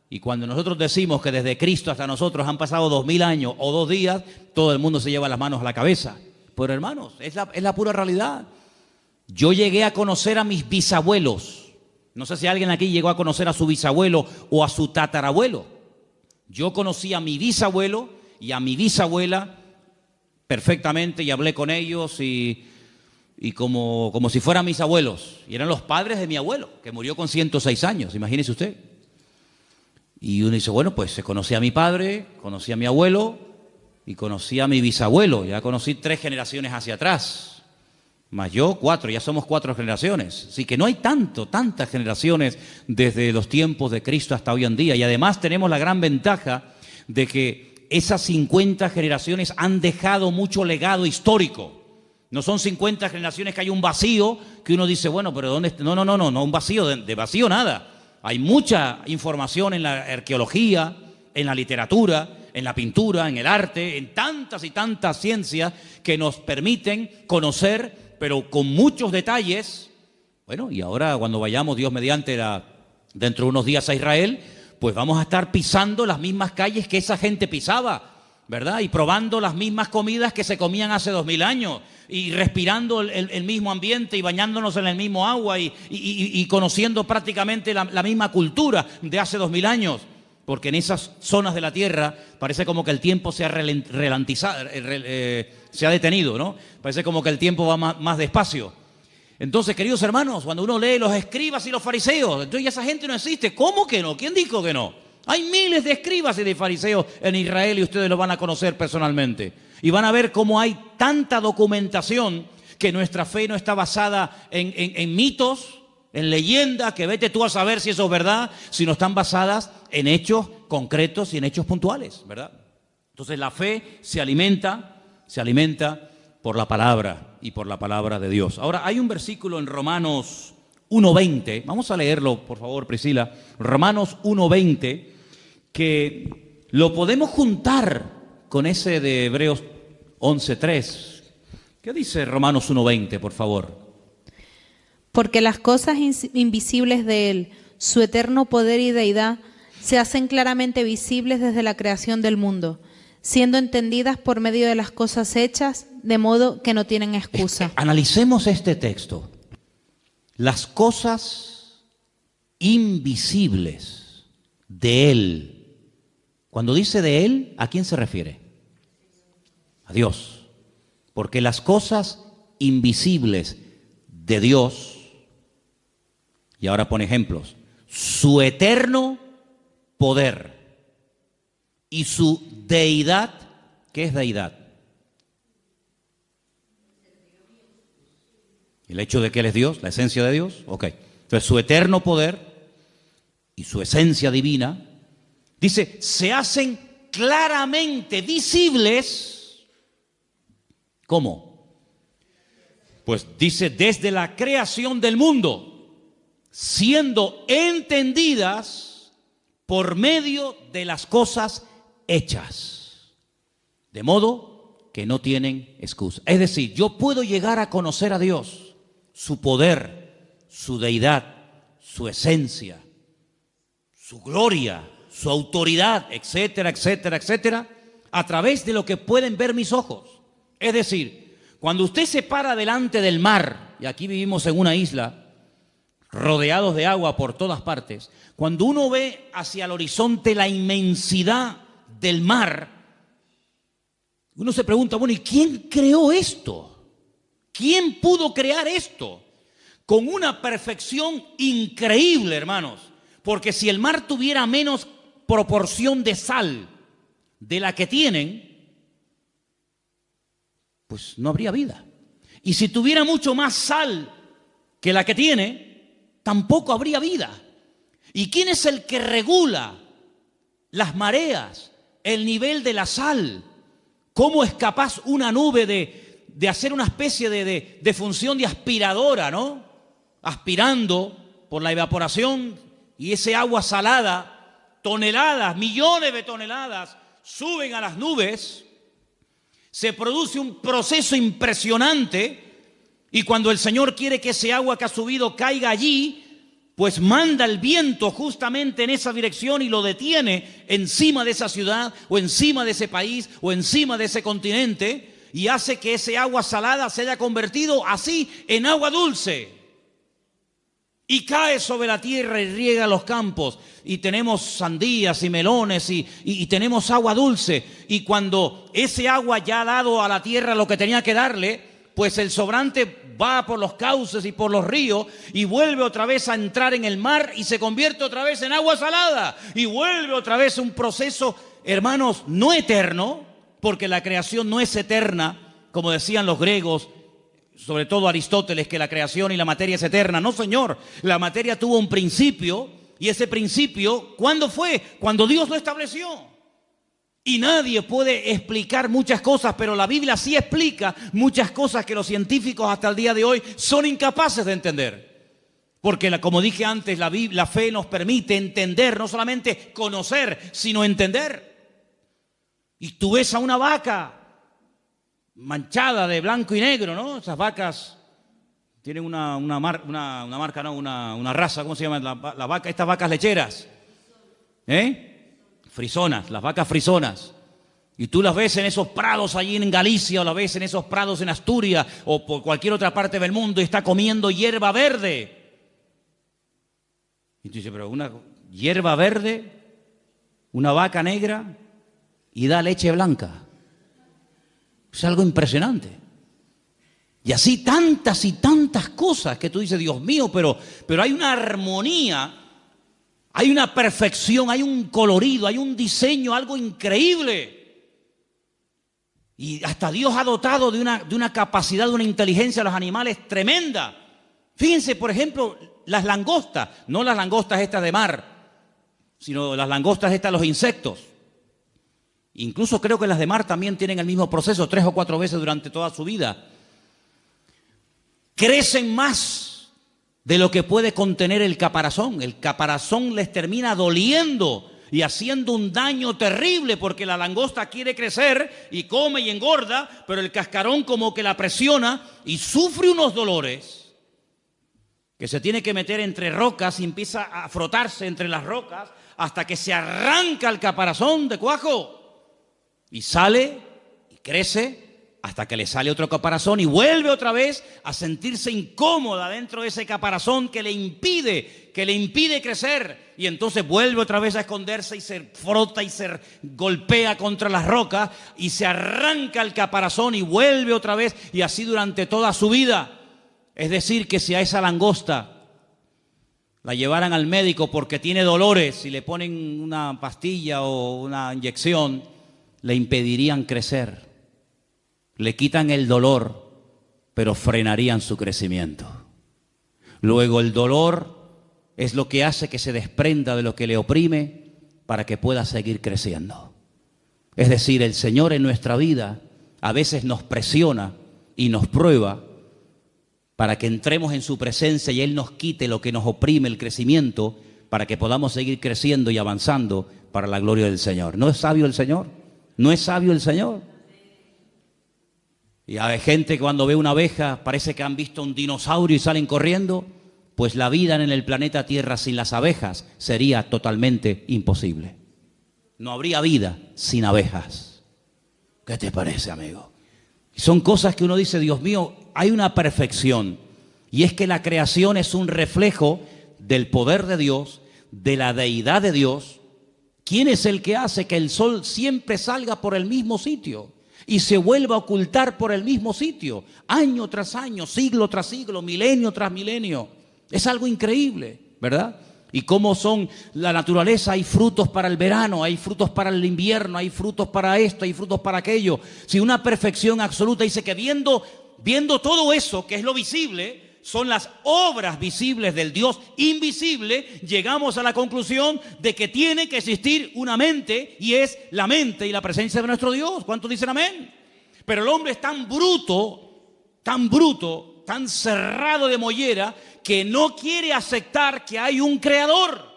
Y cuando nosotros decimos que desde Cristo hasta nosotros han pasado 2000 años o 2 días, todo el mundo se lleva las manos a la cabeza. Pero hermanos, es la pura realidad. Yo llegué a conocer a mis bisabuelos. No sé si alguien aquí llegó a conocer a su bisabuelo o a su tatarabuelo. Yo conocí a mi bisabuelo y a mi bisabuela perfectamente y hablé con ellos y como si fueran mis abuelos. Y eran los padres de mi abuelo, que murió con 106 años, imagínese usted. Y uno dice, bueno, pues conocí a mi padre, conocí a mi abuelo y conocí a mi bisabuelo. Ya conocí 3 generaciones hacia atrás. Más yo 4, ya somos 4 generaciones. Así que no hay tantas generaciones desde los tiempos de Cristo hasta hoy en día. Y además tenemos la gran ventaja de que esas 50 generaciones han dejado mucho legado histórico. No son 50 generaciones que hay un vacío que uno dice, bueno, pero ¿dónde está? No, un vacío, de vacío nada. Hay mucha información en la arqueología, en la literatura, en la pintura, en el arte, en tantas y tantas ciencias que nos permiten conocer, pero con muchos detalles. Bueno, y ahora cuando vayamos, Dios mediante, dentro de unos días a Israel, pues vamos a estar pisando las mismas calles que esa gente pisaba, ¿verdad? Y probando las mismas comidas que se comían hace 2000 años, y respirando el mismo ambiente y bañándonos en el mismo agua y conociendo prácticamente la misma cultura de hace 2000 años. Porque en esas zonas de la tierra parece como que el tiempo se ha detenido, ¿no? Parece como que el tiempo va más despacio. Entonces, queridos hermanos, cuando uno lee los escribas y los fariseos, entonces esa gente no existe. ¿Cómo que no? ¿Quién dijo que no? Hay miles de escribas y de fariseos en Israel y ustedes los van a conocer personalmente. Y van a ver cómo hay tanta documentación que nuestra fe no está basada en mitos, en leyendas, que vete tú a saber si eso es verdad, sino están basadas en hechos concretos y en hechos puntuales, ¿verdad? Entonces la fe se alimenta por la palabra y por la palabra de Dios. Ahora, hay un versículo en Romanos 1:20, vamos a leerlo, por favor, Priscila, Romanos 1:20, que lo podemos juntar con ese de Hebreos 11:3. ¿Qué dice Romanos 1:20, por favor? Porque las cosas invisibles de Él, su eterno poder y deidad, se hacen claramente visibles desde la creación del mundo, siendo entendidas por medio de las cosas hechas, de modo que no tienen excusa. Analicemos este texto. Las cosas invisibles de Él. Cuando dice de Él, ¿a quién se refiere? A Dios. Porque las cosas invisibles de Dios, y ahora pone ejemplos, su eterno poder y su deidad. ¿Qué es deidad? El hecho de que Él es Dios, la esencia de Dios. Ok. Entonces su eterno poder y su esencia divina, dice, se hacen claramente visibles. ¿Cómo? Pues dice, desde la creación del mundo, siendo entendidas por medio de las cosas hechas, de modo que no tienen excusa. Es decir, yo puedo llegar a conocer a Dios, su poder, su deidad, su esencia, su gloria, su autoridad, etcétera, etcétera, etcétera, a través de lo que pueden ver mis ojos. Es decir, cuando usted se para delante del mar, y aquí vivimos en una isla, rodeados de agua por todas partes, cuando uno ve hacia el horizonte la inmensidad del mar, uno se pregunta, bueno, ¿y quién creó esto? ¿Quién pudo crear esto? Con una perfección increíble, hermanos, porque si el mar tuviera menos proporción de sal de la que tienen, pues no habría vida. Y si tuviera mucho más sal que la que tiene, tampoco habría vida. ¿Y quién es el que regula las mareas, el nivel de la sal? ¿Cómo es capaz una nube de hacer una especie de función de aspiradora, ¿no? Aspirando por la evaporación y ese agua salada, toneladas, millones de toneladas, suben a las nubes. Se produce un proceso impresionante. Y cuando el Señor quiere que ese agua que ha subido caiga allí, pues manda el viento justamente en esa dirección y lo detiene encima de esa ciudad o encima de ese país o encima de ese continente y hace que ese agua salada se haya convertido así en agua dulce. Y cae sobre la tierra y riega los campos y tenemos sandías y melones y tenemos agua dulce. Y cuando ese agua ya ha dado a la tierra lo que tenía que darle, pues el sobrante va por los cauces y por los ríos y vuelve otra vez a entrar en el mar y se convierte otra vez en agua salada y vuelve otra vez un proceso, hermanos, no eterno, porque la creación no es eterna, como decían los griegos, sobre todo Aristóteles, que la creación y la materia es eterna. No, señor, la materia tuvo un principio y ese principio, ¿cuándo fue? Cuando Dios lo estableció. Y nadie puede explicar muchas cosas, pero la Biblia sí explica muchas cosas que los científicos hasta el día de hoy son incapaces de entender. Porque, como dije antes, la fe nos permite entender, no solamente conocer, sino entender. Y tú ves a una vaca manchada de blanco y negro, ¿no? Esas vacas tienen una raza, ¿cómo se llama? La vaca, estas vacas lecheras. Frisonas, las vacas frisonas. Y tú las ves en esos prados allí en Galicia, o las ves en esos prados en Asturias, o por cualquier otra parte del mundo, y está comiendo hierba verde. Y tú dices, pero una hierba verde, una vaca negra, y da leche blanca. Es algo impresionante. Y así tantas y tantas cosas que tú dices, Dios mío, pero hay una armonía, hay una perfección, hay un colorido, hay un diseño, algo increíble. Y hasta Dios ha dotado de una capacidad, de una inteligencia a los animales tremenda. Fíjense, por ejemplo, las langostas, no las langostas estas de mar, sino las langostas estas, los insectos. Incluso creo que las de mar también tienen el mismo proceso 3 o 4 veces durante toda su vida. Crecen más de lo que puede contener el caparazón. El caparazón les termina doliendo y haciendo un daño terrible, porque la langosta quiere crecer y come y engorda, pero el cascarón como que la presiona y sufre unos dolores que se tiene que meter entre rocas y empieza a frotarse entre las rocas hasta que se arranca el caparazón de cuajo. Y sale y crece hasta que le sale otro caparazón y vuelve otra vez a sentirse incómoda dentro de ese caparazón que le impide crecer. Y entonces vuelve otra vez a esconderse y se frota y se golpea contra las rocas y se arranca el caparazón y vuelve otra vez, y así durante toda su vida. Es decir, que si a esa langosta la llevaran al médico porque tiene dolores y le ponen una pastilla o una inyección, le impedirían crecer, le quitan el dolor, pero frenarían su crecimiento. Luego el dolor es lo que hace que se desprenda de lo que le oprime para que pueda seguir creciendo. Es decir, el Señor en nuestra vida a veces nos presiona y nos prueba para que entremos en su presencia y Él nos quite lo que nos oprime, el crecimiento, para que podamos seguir creciendo y avanzando para la gloria del Señor. ¿No es sabio el Señor? ¿No es sabio el Señor? Y hay gente que cuando ve una abeja parece que han visto un dinosaurio y salen corriendo. Pues la vida en el planeta Tierra sin las abejas sería totalmente imposible. No habría vida sin abejas. ¿Qué te parece, amigo? Son cosas que uno dice, Dios mío, hay una perfección. Y es que la creación es un reflejo del poder de Dios, de la deidad de Dios. ¿Quién es el que hace que el sol siempre salga por el mismo sitio y se vuelva a ocultar por el mismo sitio, año tras año, siglo tras siglo, milenio tras milenio? Es algo increíble, ¿verdad? Y cómo son la naturaleza, hay frutos para el verano, hay frutos para el invierno, hay frutos para esto, hay frutos para aquello. Si una perfección absoluta, dice que viendo todo eso, que es lo visible, son las obras visibles del Dios invisible, llegamos a la conclusión de que tiene que existir una mente, y es la mente y la presencia de nuestro Dios. ¿Cuántos dicen amén? Pero el hombre es tan bruto, tan cerrado de mollera, que no quiere aceptar que hay un creador.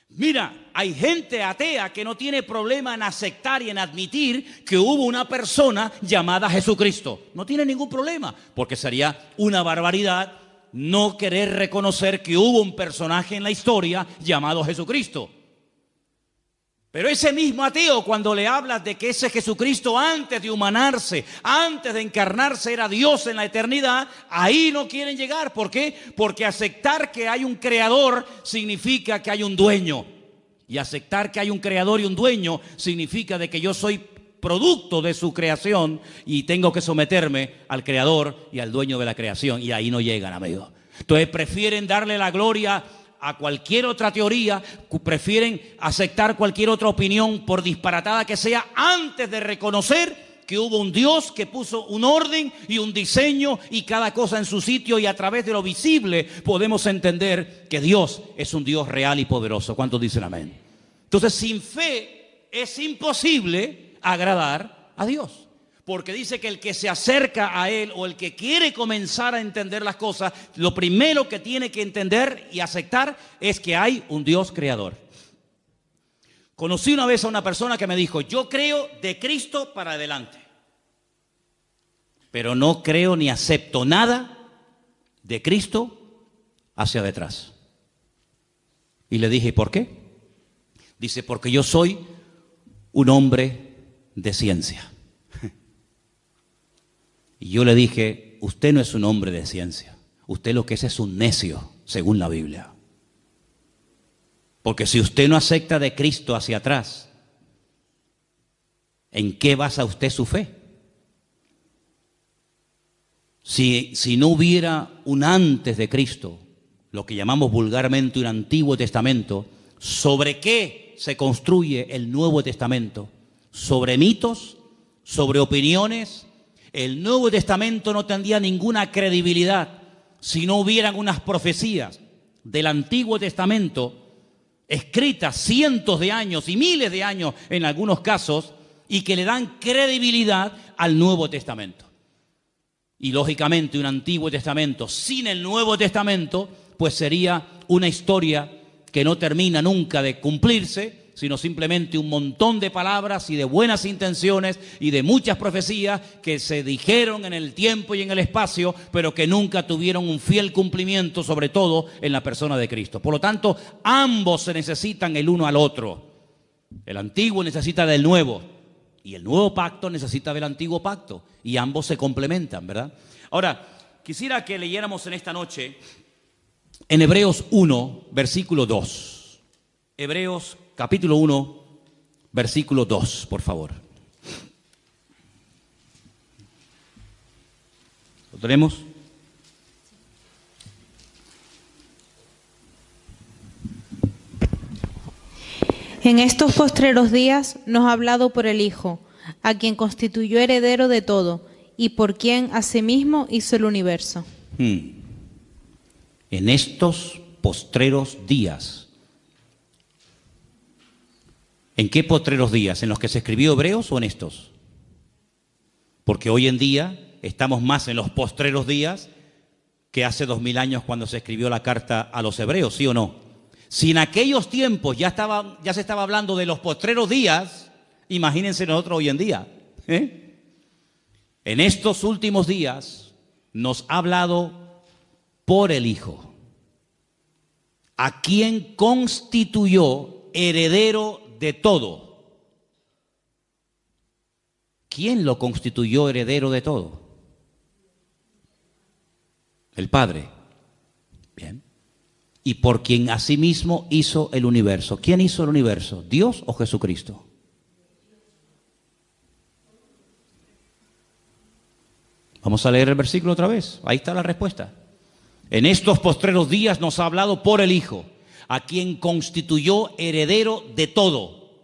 Mira, hay gente atea que no tiene problema en aceptar y en admitir que hubo una persona llamada Jesucristo. No tiene ningún problema, porque sería una barbaridad no querer reconocer que hubo un personaje en la historia llamado Jesucristo. Pero ese mismo ateo, cuando le hablas de que ese Jesucristo, antes de humanarse, antes de encarnarse, era Dios en la eternidad, ahí no quieren llegar. ¿Por qué? Porque aceptar que hay un creador significa que hay un dueño. Y aceptar que hay un creador y un dueño significa de que yo soy producto de su creación y tengo que someterme al creador y al dueño de la creación. Y ahí no llegan, amigos. Entonces prefieren darle la gloria a cualquier otra teoría, prefieren aceptar cualquier otra opinión, por disparatada que sea, antes de reconocer que hubo un Dios que puso un orden y un diseño y cada cosa en su sitio, y a través de lo visible podemos entender que Dios es un Dios real y poderoso. ¿Cuántos dicen amén? Entonces, sin fe es imposible agradar a Dios, porque dice que el que se acerca a Él o el que quiere comenzar a entender las cosas, lo primero que tiene que entender y aceptar es que hay un Dios creador. Conocí una vez a una persona que me dijo: yo creo de Cristo para adelante, pero no creo ni acepto nada de Cristo hacia detrás. Y le dije: ¿por qué? Dice: porque yo soy un hombre de ciencia. Y yo le dije: usted no es un hombre de ciencia, usted lo que es un necio, según la Biblia. Porque si usted no acepta de Cristo hacia atrás, ¿en qué basa usted su fe? Si no hubiera un antes de Cristo, lo que llamamos vulgarmente un Antiguo Testamento, ¿sobre qué se construye el Nuevo Testamento? ¿Sobre mitos? ¿Sobre opiniones? El Nuevo Testamento no tendría ninguna credibilidad si no hubieran unas profecías del Antiguo Testamento escritas cientos de años y miles de años en algunos casos, y que le dan credibilidad al Nuevo Testamento. Y lógicamente un Antiguo Testamento sin el Nuevo Testamento pues sería una historia que no termina nunca de cumplirse, sino simplemente un montón de palabras y de buenas intenciones y de muchas profecías que se dijeron en el tiempo y en el espacio, pero que nunca tuvieron un fiel cumplimiento, sobre todo en la persona de Cristo. Por lo tanto, ambos se necesitan el uno al otro. El antiguo necesita del nuevo y el nuevo pacto necesita del antiguo pacto, y ambos se complementan, ¿verdad? Ahora, quisiera que leyéramos en esta noche en Hebreos 1, versículo 2. Hebreos capítulo 1, versículo 2, por favor. ¿Lo tenemos? En estos postreros días nos ha hablado por el Hijo, a quien constituyó heredero de todo, y por quien asimismo hizo el universo. En estos postreros días. ¿En qué postreros días? ¿En los que se escribió Hebreos o en estos? Porque hoy en día estamos más en los postreros días que hace 2000 años cuando se escribió la carta a los hebreos, ¿sí o no? Si en aquellos tiempos ya se estaba hablando de los postreros días, imagínense nosotros hoy en día. En estos últimos días nos ha hablado por el Hijo, a quien constituyó heredero de todo. ¿Quién lo constituyó heredero de todo? El Padre. Bien. Y por quien asimismo hizo el universo. ¿Quién hizo el universo? ¿Dios o Jesucristo? Vamos a leer el versículo otra vez. Ahí está la respuesta. En estos postreros días nos ha hablado por el Hijo, a quien constituyó heredero de todo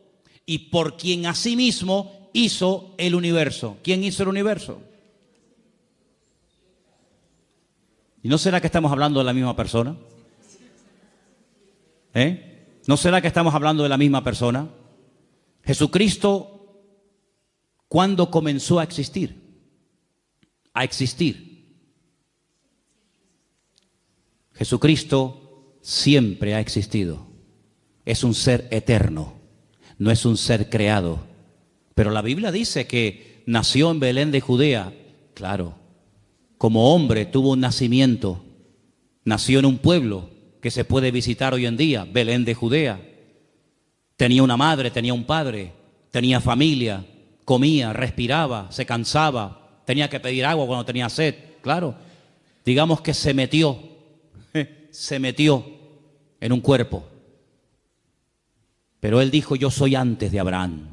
y por quien asimismo hizo el universo. ¿Quién hizo el universo? ¿Y no será que estamos hablando de la misma persona? ¿No será que estamos hablando de la misma persona? Jesucristo, ¿cuándo comenzó a existir? A existir. Jesucristo siempre ha existido. Es un ser eterno, no es un ser creado. Pero la Biblia dice que nació en Belén de Judea. Claro, como hombre tuvo un nacimiento. Nació en un pueblo que se puede visitar hoy en día, Belén de Judea. Tenía una madre, tenía un padre, tenía familia, comía, respiraba, se cansaba, tenía que pedir agua cuando tenía sed. Claro, digamos que se metió en un cuerpo. Pero él dijo: yo soy antes de Abraham.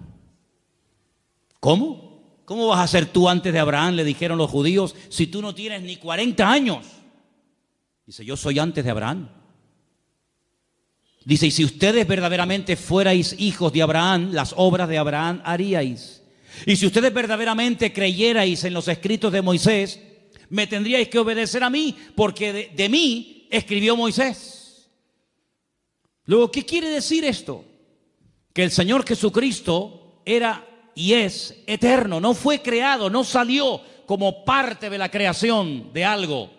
¿Cómo? ¿Cómo vas a ser tú antes de Abraham? Le dijeron los judíos, si tú no tienes ni 40 años. Dice, yo soy antes de Abraham. Dice, y si ustedes verdaderamente fuerais hijos de Abraham, las obras de Abraham haríais. Y si ustedes verdaderamente creyerais en los escritos de Moisés, me tendríais que obedecer a mí, porque de mí escribió Moisés. Luego, ¿qué quiere decir esto? Que el Señor Jesucristo era y es eterno, no fue creado, no salió como parte de la creación de algo.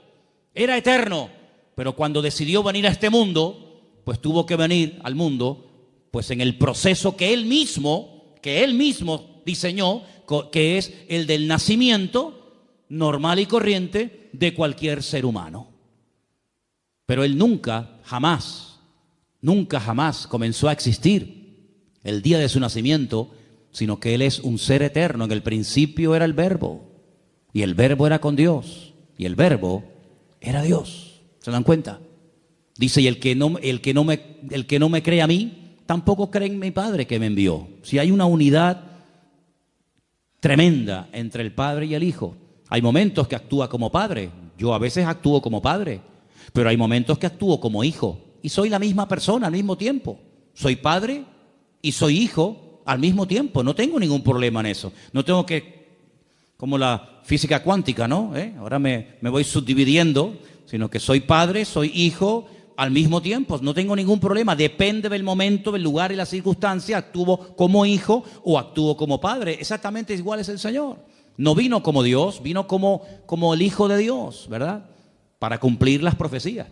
Era eterno, pero cuando decidió venir a este mundo, pues tuvo que venir al mundo, pues en el proceso que él mismo diseñó, que es el del nacimiento normal y corriente de cualquier ser humano. Pero él nunca, jamás comenzó a existir el día de su nacimiento, sino que él es un ser eterno. En el principio era el Verbo, y el Verbo era con Dios, y el Verbo era Dios. ¿Se dan cuenta? Dice, y el que no me cree a mí, tampoco cree en mi Padre que me envió. Si hay una unidad tremenda entre el Padre y el Hijo. Hay momentos que actúa como padre. Yo a veces actúo como padre, pero hay momentos que actúo como hijo. Y soy la misma persona al mismo tiempo. Soy padre y soy hijo al mismo tiempo. No tengo ningún problema en eso. No tengo que, como la física cuántica, ¿no? Ahora me voy subdividiendo, sino que soy padre, soy hijo al mismo tiempo. No tengo ningún problema. Depende del momento, del lugar y la circunstancia. Actúo como hijo o actúo como padre. Exactamente igual es el Señor. No vino como Dios, vino como el Hijo de Dios, ¿verdad? Para cumplir las profecías.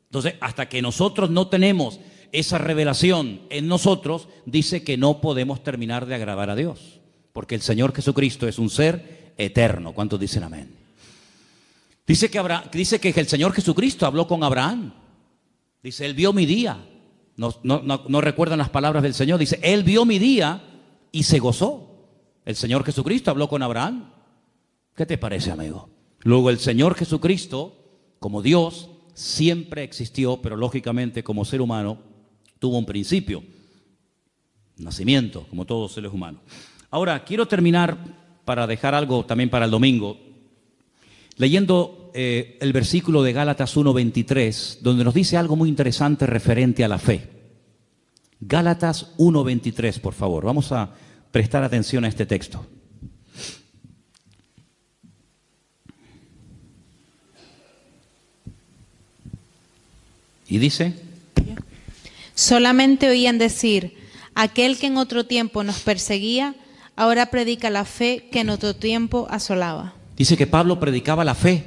Entonces, hasta que nosotros no tenemos esa revelación en nosotros, dice que no podemos terminar de agradar a Dios. Porque el Señor Jesucristo es un ser eterno. ¿Cuántos dicen amén? Dice que el Señor Jesucristo habló con Abraham. Dice, Él vio mi día. No recuerdan las palabras del Señor. Dice, Él vio mi día y se gozó. El Señor Jesucristo habló con Abraham. ¿Qué te parece, amigo? Luego el Señor Jesucristo, como Dios, siempre existió, pero lógicamente como ser humano tuvo un principio, nacimiento, como todos los seres humanos. Ahora, quiero terminar para dejar algo también para el domingo, leyendo el versículo de Gálatas 1:23, donde nos dice algo muy interesante referente a la fe. Gálatas 1:23, por favor. Vamos a prestar atención a este texto. Y dice: solamente oían decir, aquel que en otro tiempo nos perseguía, ahora predica la fe que en otro tiempo asolaba. Dice que Pablo predicaba la fe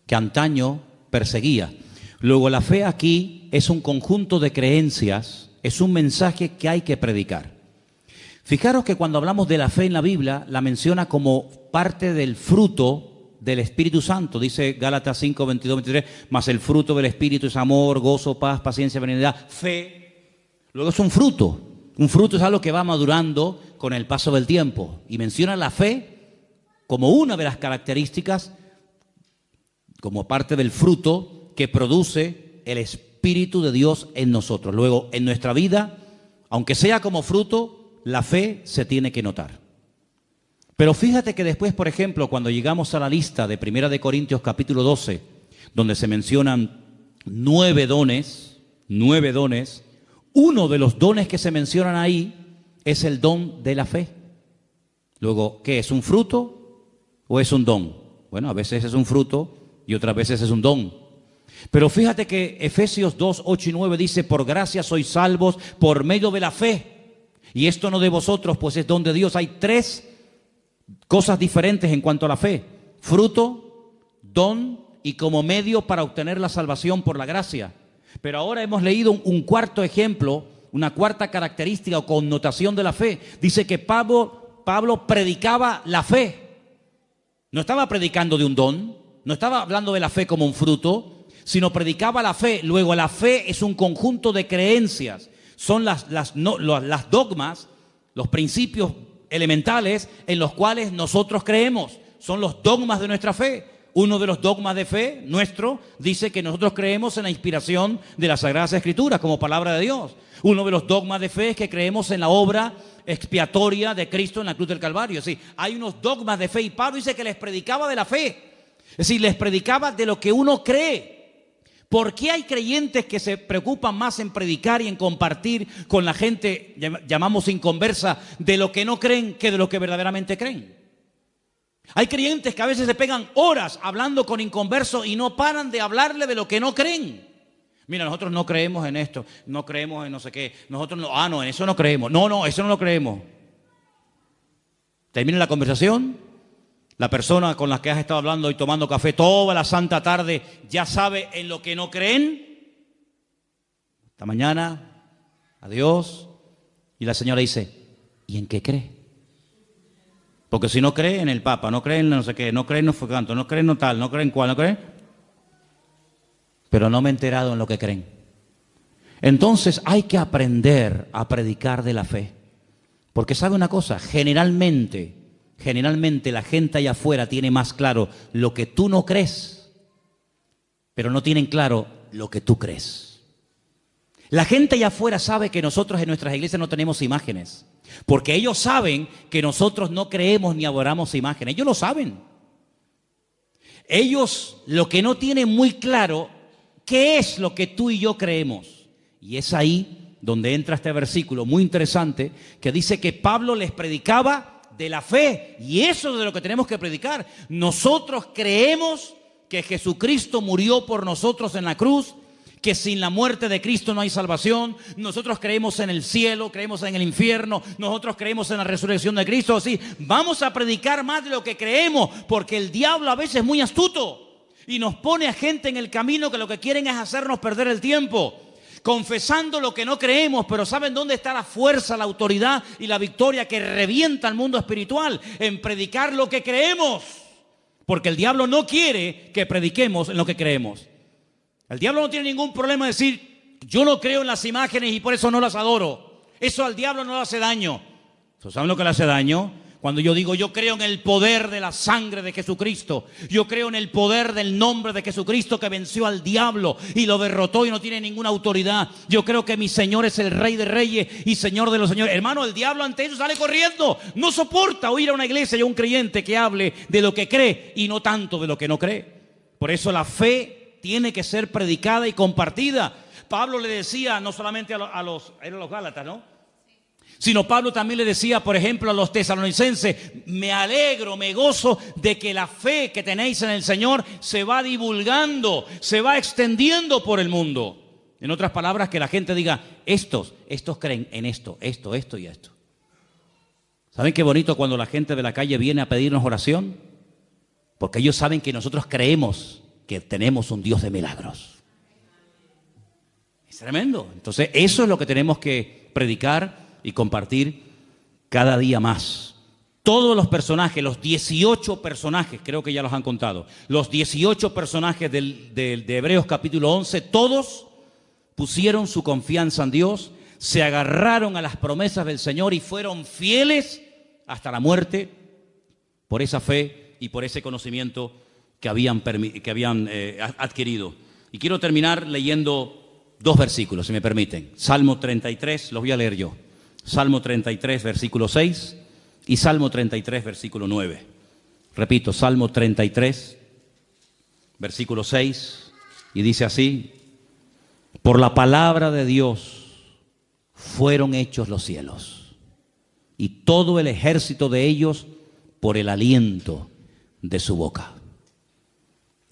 que antaño perseguía. Luego la fe aquí es un conjunto de creencias, es un mensaje que hay que predicar. Fijaros que cuando hablamos de la fe en la Biblia, la menciona como parte del fruto del Espíritu Santo. Dice Gálatas 5, 22, 23, más el fruto del Espíritu es amor, gozo, paz, paciencia, benignidad, fe. Luego es un fruto. Un fruto es algo que va madurando con el paso del tiempo. Y menciona la fe como una de las características, como parte del fruto que produce el Espíritu de Dios en nosotros. Luego, en nuestra vida, aunque sea como fruto, la fe se tiene que notar. Pero fíjate que después, por ejemplo, cuando llegamos a la lista de 1 Corintios capítulo 12, donde se mencionan 9 dones, uno de los dones que se mencionan ahí es el don de la fe. Luego, ¿qué es? ¿Un fruto o es un don? Bueno, a veces es un fruto y otras veces es un don. Pero fíjate que Efesios 2, 8 y 9 dice, por gracia sois salvos por medio de la fe. Y esto no de vosotros, pues es don de Dios. Hay 3 cosas diferentes en cuanto a la fe: fruto, don y como medio para obtener la salvación por la gracia. Pero ahora hemos leído un cuarto ejemplo, una cuarta característica o connotación de la fe. Dice que Pablo predicaba la fe. No estaba predicando de un don, no estaba hablando de la fe como un fruto, sino predicaba la fe. Luego la fe es un conjunto de creencias. Son las dogmas, los principios elementales en los cuales nosotros creemos. Son los dogmas de nuestra fe. Uno de los dogmas de fe nuestro dice que nosotros creemos en la inspiración de las Sagradas Escrituras como palabra de Dios. Uno de los dogmas de fe es que creemos en la obra expiatoria de Cristo en la cruz del Calvario. Es decir, hay unos dogmas de fe y Pablo dice que les predicaba de la fe. Es decir, les predicaba de lo que uno cree. ¿Por qué hay creyentes que se preocupan más en predicar y en compartir con la gente, llamamos inconversa, de lo que no creen que de lo que verdaderamente creen? Hay creyentes que a veces se pegan horas hablando con inconversos y no paran de hablarle de lo que no creen. Mira, nosotros no creemos en esto, no creemos en no sé qué, nosotros no, no, en eso no creemos, no, eso no lo creemos. Termina la conversación, la persona con la que has estado hablando y tomando café toda la santa tarde ya sabe en lo que no creen. Hasta mañana, adiós. Y la señora dice, ¿y en qué cree? Porque si no cree en el Papa, no cree en no sé qué, no cree en no fue canto, no cree en no tal, no cree en cuál, no cree. Pero no me he enterado en lo que creen. Entonces hay que aprender a predicar de la fe. Porque sabe una cosa, generalmente la gente allá afuera tiene más claro lo que tú no crees, pero no tienen claro lo que tú crees. La gente allá afuera sabe que nosotros en nuestras iglesias no tenemos imágenes. Porque ellos saben que nosotros no creemos ni adoramos imágenes. Ellos lo saben. Ellos lo que no tienen muy claro, ¿qué es lo que tú y yo creemos? Y es ahí donde entra este versículo muy interesante que dice que Pablo les predicaba de la fe. Y eso es de lo que tenemos que predicar. Nosotros creemos que Jesucristo murió por nosotros en la cruz, que sin la muerte de Cristo no hay salvación. Nosotros creemos en el cielo, creemos en el infierno, nosotros creemos en la resurrección de Cristo. Así, vamos a predicar más de lo que creemos, porque el diablo a veces es muy astuto y nos pone a gente en el camino que lo que quieren es hacernos perder el tiempo, confesando lo que no creemos. Pero ¿saben dónde está la fuerza, la autoridad y la victoria que revienta el mundo espiritual? En predicar lo que creemos, porque el diablo no quiere que prediquemos en lo que creemos. El diablo no tiene ningún problema en decir, yo no creo en las imágenes y por eso no las adoro. Eso al diablo no le hace daño. ¿Saben lo que le hace daño? Cuando yo digo, yo creo en el poder de la sangre de Jesucristo. Yo creo en el poder del nombre de Jesucristo que venció al diablo y lo derrotó y no tiene ninguna autoridad. Yo creo que mi Señor es el Rey de Reyes y Señor de los Señores. Hermano, el diablo ante eso sale corriendo. No soporta oír a una iglesia y a un creyente que hable de lo que cree y no tanto de lo que no cree. Por eso la fe tiene que ser predicada y compartida. Pablo le decía no solamente eran los Gálatas, ¿no? Sino Pablo también le decía, por ejemplo, a los tesalonicenses, me alegro, me gozo de que la fe que tenéis en el Señor se va divulgando, se va extendiendo por el mundo. En otras palabras, que la gente diga, estos creen en esto y esto. ¿Saben qué bonito cuando la gente de la calle viene a pedirnos oración? Porque ellos saben que nosotros creemos que tenemos un Dios de milagros. Es tremendo. Entonces, eso es lo que tenemos que predicar y compartir cada día más. Todos los personajes, los 18 personajes, creo que ya los han contado, los 18 personajes de Hebreos capítulo 11, todos pusieron su confianza en Dios, se agarraron a las promesas del Señor y fueron fieles hasta la muerte por esa fe y por ese conocimiento que habían adquirido. Y quiero terminar leyendo 2 versículos, si me permiten. Salmo 33, los voy a leer yo. Salmo 33, versículo 6 y Salmo 33, versículo 9. Repito, Salmo 33, versículo 6, y dice así: por la palabra de Dios fueron hechos los cielos, y todo el ejército de ellos por el aliento de su boca.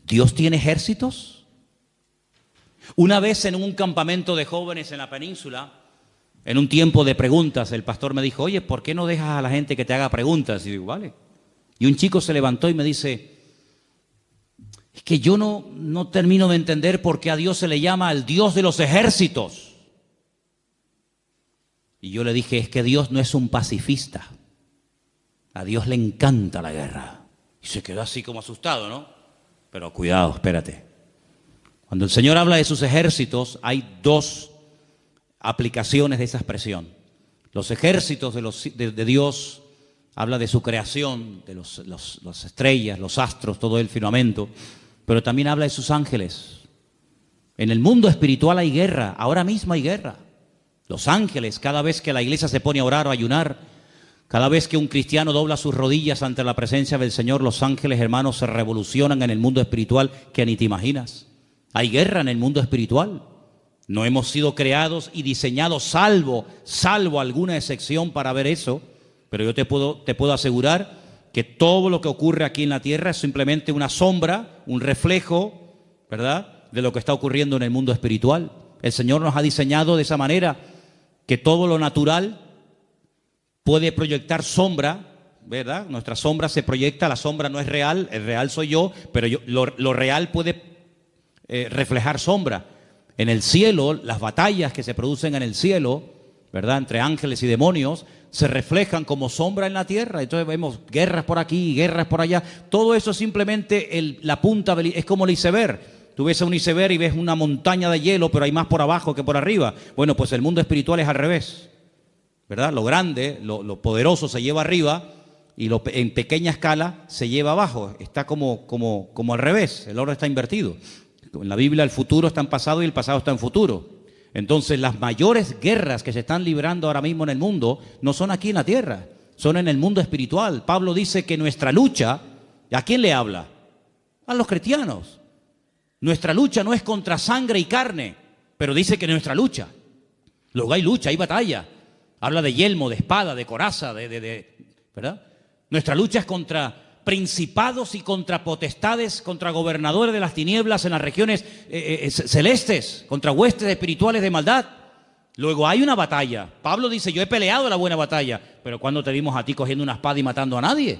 ¿Dios tiene ejércitos? Una vez en un campamento de jóvenes en la península, en un tiempo de preguntas, el pastor me dijo, oye, ¿por qué no dejas a la gente que te haga preguntas? Y digo, vale. Y un chico se levantó y me dice, es que yo no termino de entender por qué a Dios se le llama el Dios de los ejércitos. Y yo le dije, es que Dios no es un pacifista. A Dios le encanta la guerra. Y se quedó así como asustado, ¿no? Pero cuidado, espérate. Cuando el Señor habla de sus ejércitos, hay 2 aplicaciones de esa expresión. Los ejércitos de Dios habla de su creación, de las estrellas, los astros, todo el firmamento, pero también habla de sus ángeles. En el mundo espiritual hay guerra, ahora mismo hay guerra. Los ángeles, cada vez que la iglesia se pone a orar o a ayunar, cada vez que un cristiano dobla sus rodillas ante la presencia del Señor, los ángeles, hermanos, se revolucionan en el mundo espiritual que ni te imaginas. Hay guerra en el mundo espiritual. No hemos sido creados y diseñados, salvo alguna excepción para ver eso, pero yo te puedo asegurar que todo lo que ocurre aquí en la tierra es simplemente una sombra, un reflejo, ¿verdad?, de lo que está ocurriendo en el mundo espiritual. El Señor nos ha diseñado de esa manera que todo lo natural puede proyectar sombra, ¿verdad? Nuestra sombra se proyecta, la sombra no es real, el real soy yo, pero lo real puede reflejar sombra. En el cielo, las batallas que se producen en el cielo, ¿verdad?, entre ángeles y demonios, se reflejan como sombra en la tierra. Entonces vemos guerras por aquí, guerras por allá. Todo eso es simplemente la punta, es como el iceberg. Tú ves a un iceberg y ves una montaña de hielo, pero hay más por abajo que por arriba. Bueno, pues el mundo espiritual es al revés, ¿verdad? Lo grande, lo poderoso se lleva arriba y en pequeña escala se lleva abajo. Está como al revés, el orden está invertido. En la Biblia el futuro está en pasado y el pasado está en futuro. Entonces las mayores guerras que se están librando ahora mismo en el mundo no son aquí en la tierra, son en el mundo espiritual. Pablo dice que nuestra lucha, ¿a quién le habla? A los cristianos. Nuestra lucha no es contra sangre y carne, pero dice que nuestra lucha. Luego hay lucha, hay batalla. Habla de yelmo, de espada, de coraza, ¿verdad? Nuestra lucha es contra principados y contra potestades, contra gobernadores de las tinieblas en las regiones celestes, contra huestes espirituales de maldad. Luego hay una batalla. Pablo dice, yo he peleado la buena batalla, pero ¿cuándo te vimos a ti cogiendo una espada y matando a nadie?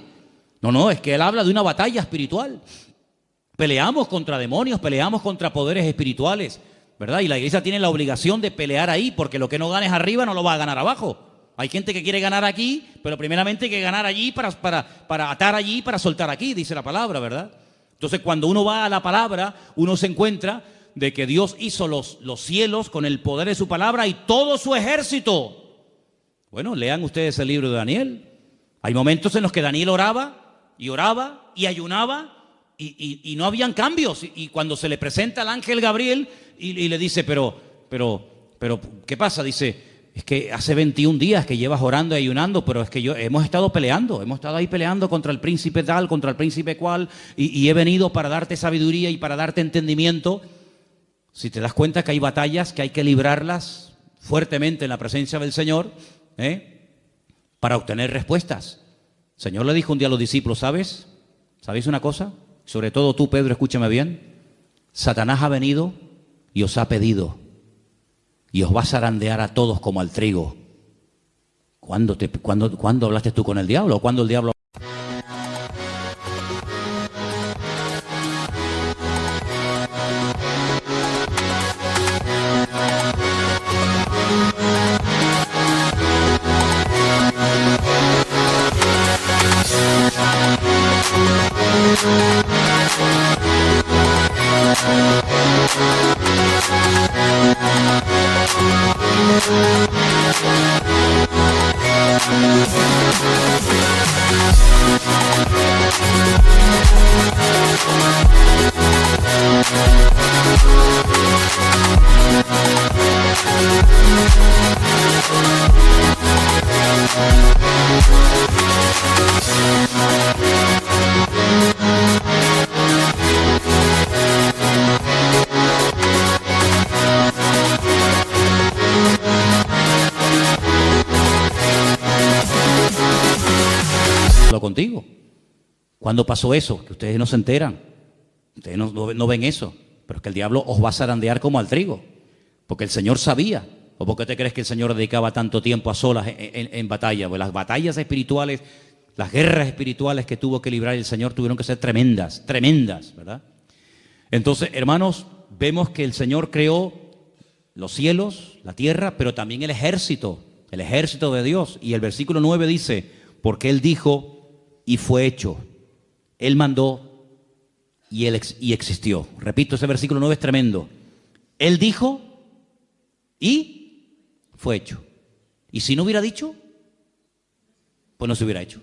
No, es que él habla de una batalla espiritual. Peleamos contra demonios, peleamos contra poderes espirituales, ¿verdad? Y la iglesia tiene la obligación de pelear ahí, porque lo que no ganes arriba no lo va a ganar abajo. Hay gente que quiere ganar aquí, pero primeramente hay que ganar allí para atar allí, para soltar aquí, dice la palabra, ¿verdad? Entonces, cuando uno va a la palabra, uno se encuentra de que Dios hizo los cielos con el poder de su palabra y todo su ejército. Bueno, lean ustedes el libro de Daniel. Hay momentos en los que Daniel oraba y ayunaba y no habían cambios. Y cuando se le presenta al ángel Gabriel y le dice, pero, ¿qué pasa? Dice, es que hace 21 días que llevas orando y ayunando, pero es que hemos estado ahí peleando contra el príncipe tal, contra el príncipe cual, y he venido para darte sabiduría y para darte entendimiento. Si te das cuenta que hay batallas que hay que librarlas fuertemente en la presencia del Señor, para obtener respuestas. El Señor le dijo un día a los discípulos, ¿sabéis una cosa? Sobre todo tú, Pedro, escúchame bien. Satanás ha venido y os ha pedido, y os va a zarandear a todos como al trigo. ¿Cuándo hablaste tú con el diablo? ¿O cuándo el diablo? Contigo. ¿Cuándo pasó eso? Que ustedes no se enteran. Ustedes no ven eso. Pero es que el diablo os va a zarandear como al trigo. Porque el Señor sabía. ¿O por qué te crees que el Señor dedicaba tanto tiempo a solas en batalla? Pues las batallas espirituales, las guerras espirituales que tuvo que librar el Señor tuvieron que ser tremendas, ¿verdad? Entonces, hermanos, vemos que el Señor creó los cielos, la tierra, pero también el ejército de Dios. Y el versículo 9 dice, porque Él dijo y fue hecho. Él mandó y existió. Repito, ese versículo 9 es tremendo. Él dijo y fue hecho. Y si no hubiera dicho, pues no se hubiera hecho.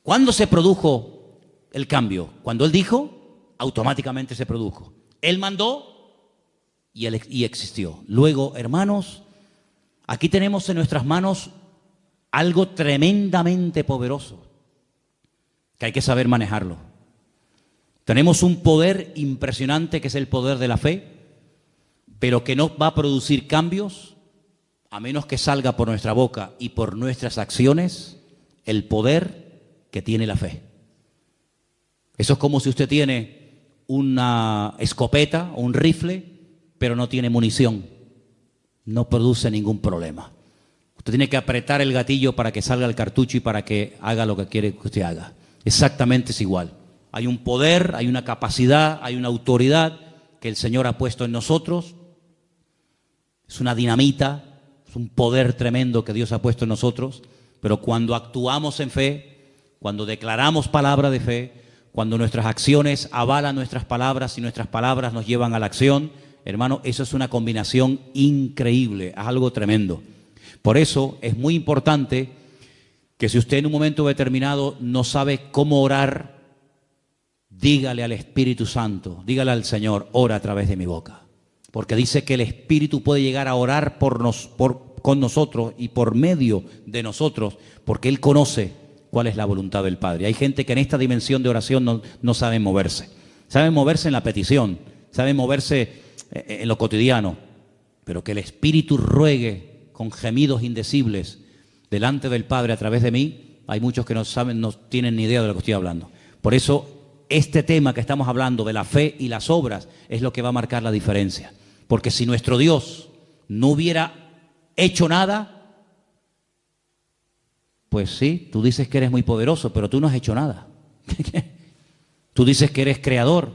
¿Cuándo se produjo el cambio? Cuando Él dijo, automáticamente se produjo. Él mandó y existió. Luego, hermanos, aquí tenemos en nuestras manos algo tremendamente poderoso, que hay que saber manejarlo. Tenemos un poder impresionante que es el poder de la fe, pero que no va a producir cambios a menos que salga por nuestra boca y por nuestras acciones el poder que tiene la fe. Eso es como si usted tiene una escopeta o un rifle, pero no tiene munición. No produce ningún problema. Usted tiene que apretar el gatillo para que salga el cartucho y para que haga lo que quiere que usted haga. Exactamente es igual. Hay un poder, hay una capacidad, hay una autoridad que el Señor ha puesto en nosotros. Es una dinamita, es un poder tremendo que Dios ha puesto en nosotros. Pero cuando actuamos en fe, cuando declaramos palabra de fe, cuando nuestras acciones avalan nuestras palabras y nuestras palabras nos llevan a la acción, hermano, eso es una combinación increíble, es algo tremendo. Por eso es muy importante que si usted en un momento determinado no sabe cómo orar, dígale al Espíritu Santo, dígale al Señor, ora a través de mi boca. Porque dice que el Espíritu puede llegar a orar con nosotros y por medio de nosotros, porque Él conoce cuál es la voluntad del Padre. Hay gente que en esta dimensión de oración no sabe moverse. Saben moverse en la petición, saben moverse en lo cotidiano, pero que el Espíritu ruegue con gemidos indecibles delante del Padre a través de mí, hay muchos que no saben, no tienen ni idea de lo que estoy hablando. Por eso, este tema que estamos hablando de la fe y las obras es lo que va a marcar la diferencia. Porque si nuestro Dios no hubiera hecho nada, pues sí, tú dices que eres muy poderoso, pero tú no has hecho nada. Tú dices que eres creador,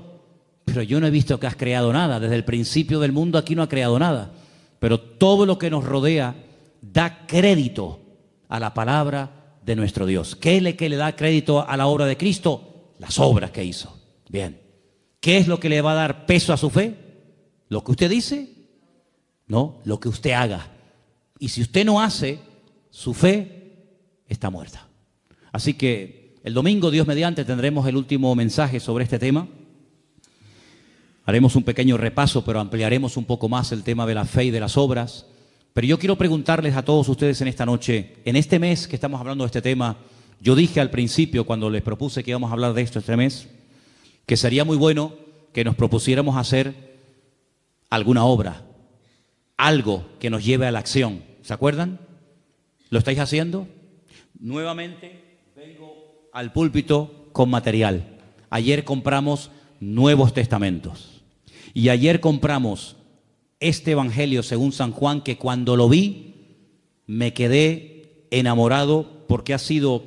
pero yo no he visto que has creado nada. Desde el principio del mundo aquí no ha creado nada. Pero todo lo que nos rodea da crédito a la palabra de nuestro Dios. ¿Qué es lo que le da crédito a la obra de Cristo? Las obras que hizo. Bien. ¿Qué es lo que le va a dar peso a su fe? ¿Lo que usted dice? No, lo que usted haga. Y si usted no hace, su fe está muerta. Así que el domingo, Dios mediante, tendremos el último mensaje sobre este tema. Haremos un pequeño repaso, pero ampliaremos un poco más el tema de la fe y de las obras. Pero yo quiero preguntarles a todos ustedes en esta noche, en este mes que estamos hablando de este tema, yo dije al principio, cuando les propuse que íbamos a hablar de esto este mes, que sería muy bueno que nos propusiéramos hacer alguna obra, algo que nos lleve a la acción. ¿Se acuerdan? ¿Lo estáis haciendo? Nuevamente vengo al púlpito con material. Ayer compramos Nuevos Testamentos. Y ayer compramos este Evangelio según San Juan, que cuando lo vi me quedé enamorado, porque ha sido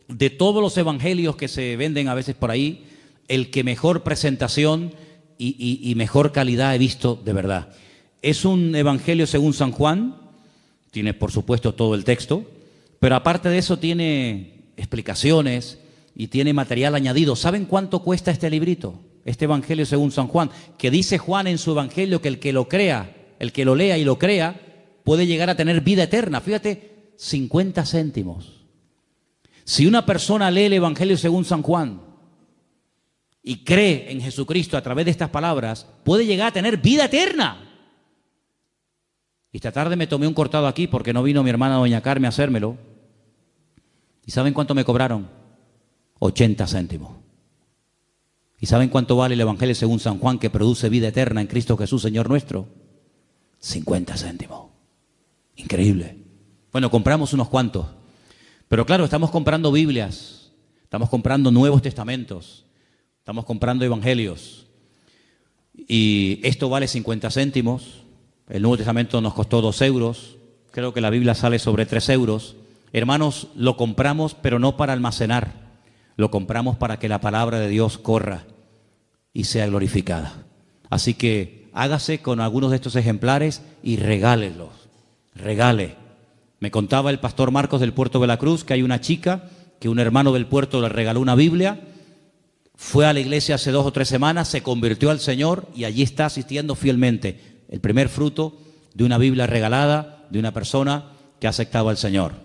de todos los evangelios que se venden a veces por ahí, el que mejor presentación y mejor calidad he visto de verdad. Es un Evangelio según San Juan, tiene por supuesto todo el texto, pero aparte de eso tiene explicaciones y tiene material añadido. ¿Saben cuánto cuesta este librito? Este Evangelio según San Juan, que dice Juan en su Evangelio que el que lo crea, el que lo lea y lo crea, puede llegar a tener vida eterna. Fíjate, 50 céntimos. Si una persona lee el Evangelio según San Juan y cree en Jesucristo a través de estas palabras, puede llegar a tener vida eterna. Y esta tarde me tomé un cortado aquí porque no vino mi hermana doña Carmen a hacérmelo. ¿Y saben cuánto me cobraron? 80 céntimos. ¿Y saben cuánto vale el Evangelio según San Juan, que produce vida eterna en Cristo Jesús, Señor nuestro? 50 céntimos. Increíble. Bueno, compramos unos cuantos. Pero claro, estamos comprando Biblias, estamos comprando Nuevos Testamentos, estamos comprando Evangelios. Y esto vale 50 céntimos. El Nuevo Testamento nos costó 2 euros. Creo que la Biblia sale sobre 3 euros. Hermanos, lo compramos, pero no para almacenar. Lo compramos para que la palabra de Dios corra y sea glorificada. Así que hágase con algunos de estos ejemplares y regálenlos. Regale. Me contaba el pastor Marcos del Puerto de la Cruz que hay una chica que un hermano del puerto le regaló una Biblia. Fue a la iglesia hace 2 o 3 semanas, se convirtió al Señor y allí está asistiendo fielmente. El primer fruto de una Biblia regalada de una persona que ha aceptado al Señor.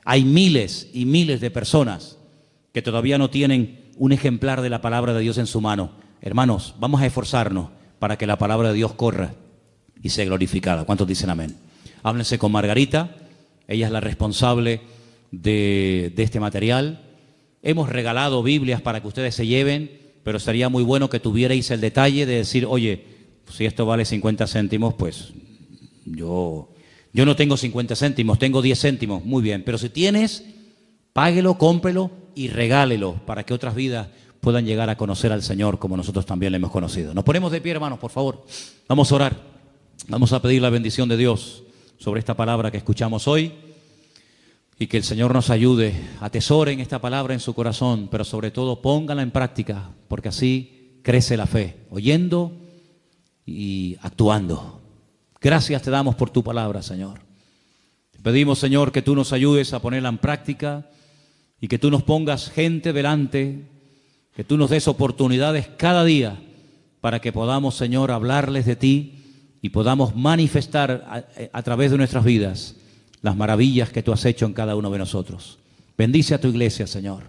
Hay miles y miles de personas que todavía no tienen un ejemplar de la palabra de Dios en su mano. Hermanos, vamos a esforzarnos para que la palabra de Dios corra y sea glorificada. ¿Cuántos dicen amén? Háblense con Margarita, ella es la responsable de este material. Hemos regalado Biblias para que ustedes se lleven, pero sería muy bueno que tuvierais el detalle de decir, oye, si esto vale 50 céntimos, pues yo no tengo 50 céntimos, tengo 10 céntimos, muy bien, pero si tienes, páguelo, cómprelo y regálelo para que otras vidas puedan llegar a conocer al Señor como nosotros también le hemos conocido. Nos ponemos de pie, hermanos, por favor. Vamos a orar. Vamos a pedir la bendición de Dios sobre esta palabra que escuchamos hoy y que el Señor nos ayude, atesoren esta palabra en su corazón, pero sobre todo pónganla en práctica, porque así crece la fe, oyendo y actuando. Gracias te damos por tu palabra, Señor. Te pedimos, Señor, que tú nos ayudes a ponerla en práctica y que tú nos pongas gente delante, que tú nos des oportunidades cada día para que podamos, Señor, hablarles de ti y podamos manifestar a través de nuestras vidas las maravillas que tú has hecho en cada uno de nosotros. Bendice a tu iglesia, Señor.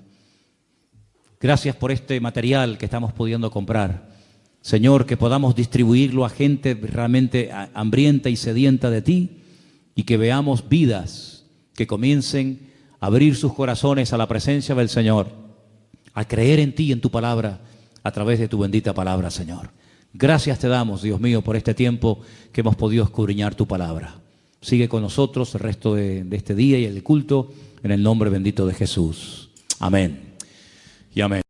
Gracias por este material que estamos pudiendo comprar. Señor, que podamos distribuirlo a gente realmente hambrienta y sedienta de ti y que veamos vidas que comiencen a abrir sus corazones a la presencia del Señor, a creer en ti y en tu palabra a través de tu bendita palabra, Señor. Gracias te damos, Dios mío, por este tiempo que hemos podido escudriñar tu palabra. Sigue con nosotros el resto de este día y el culto en el nombre bendito de Jesús. Amén y amén.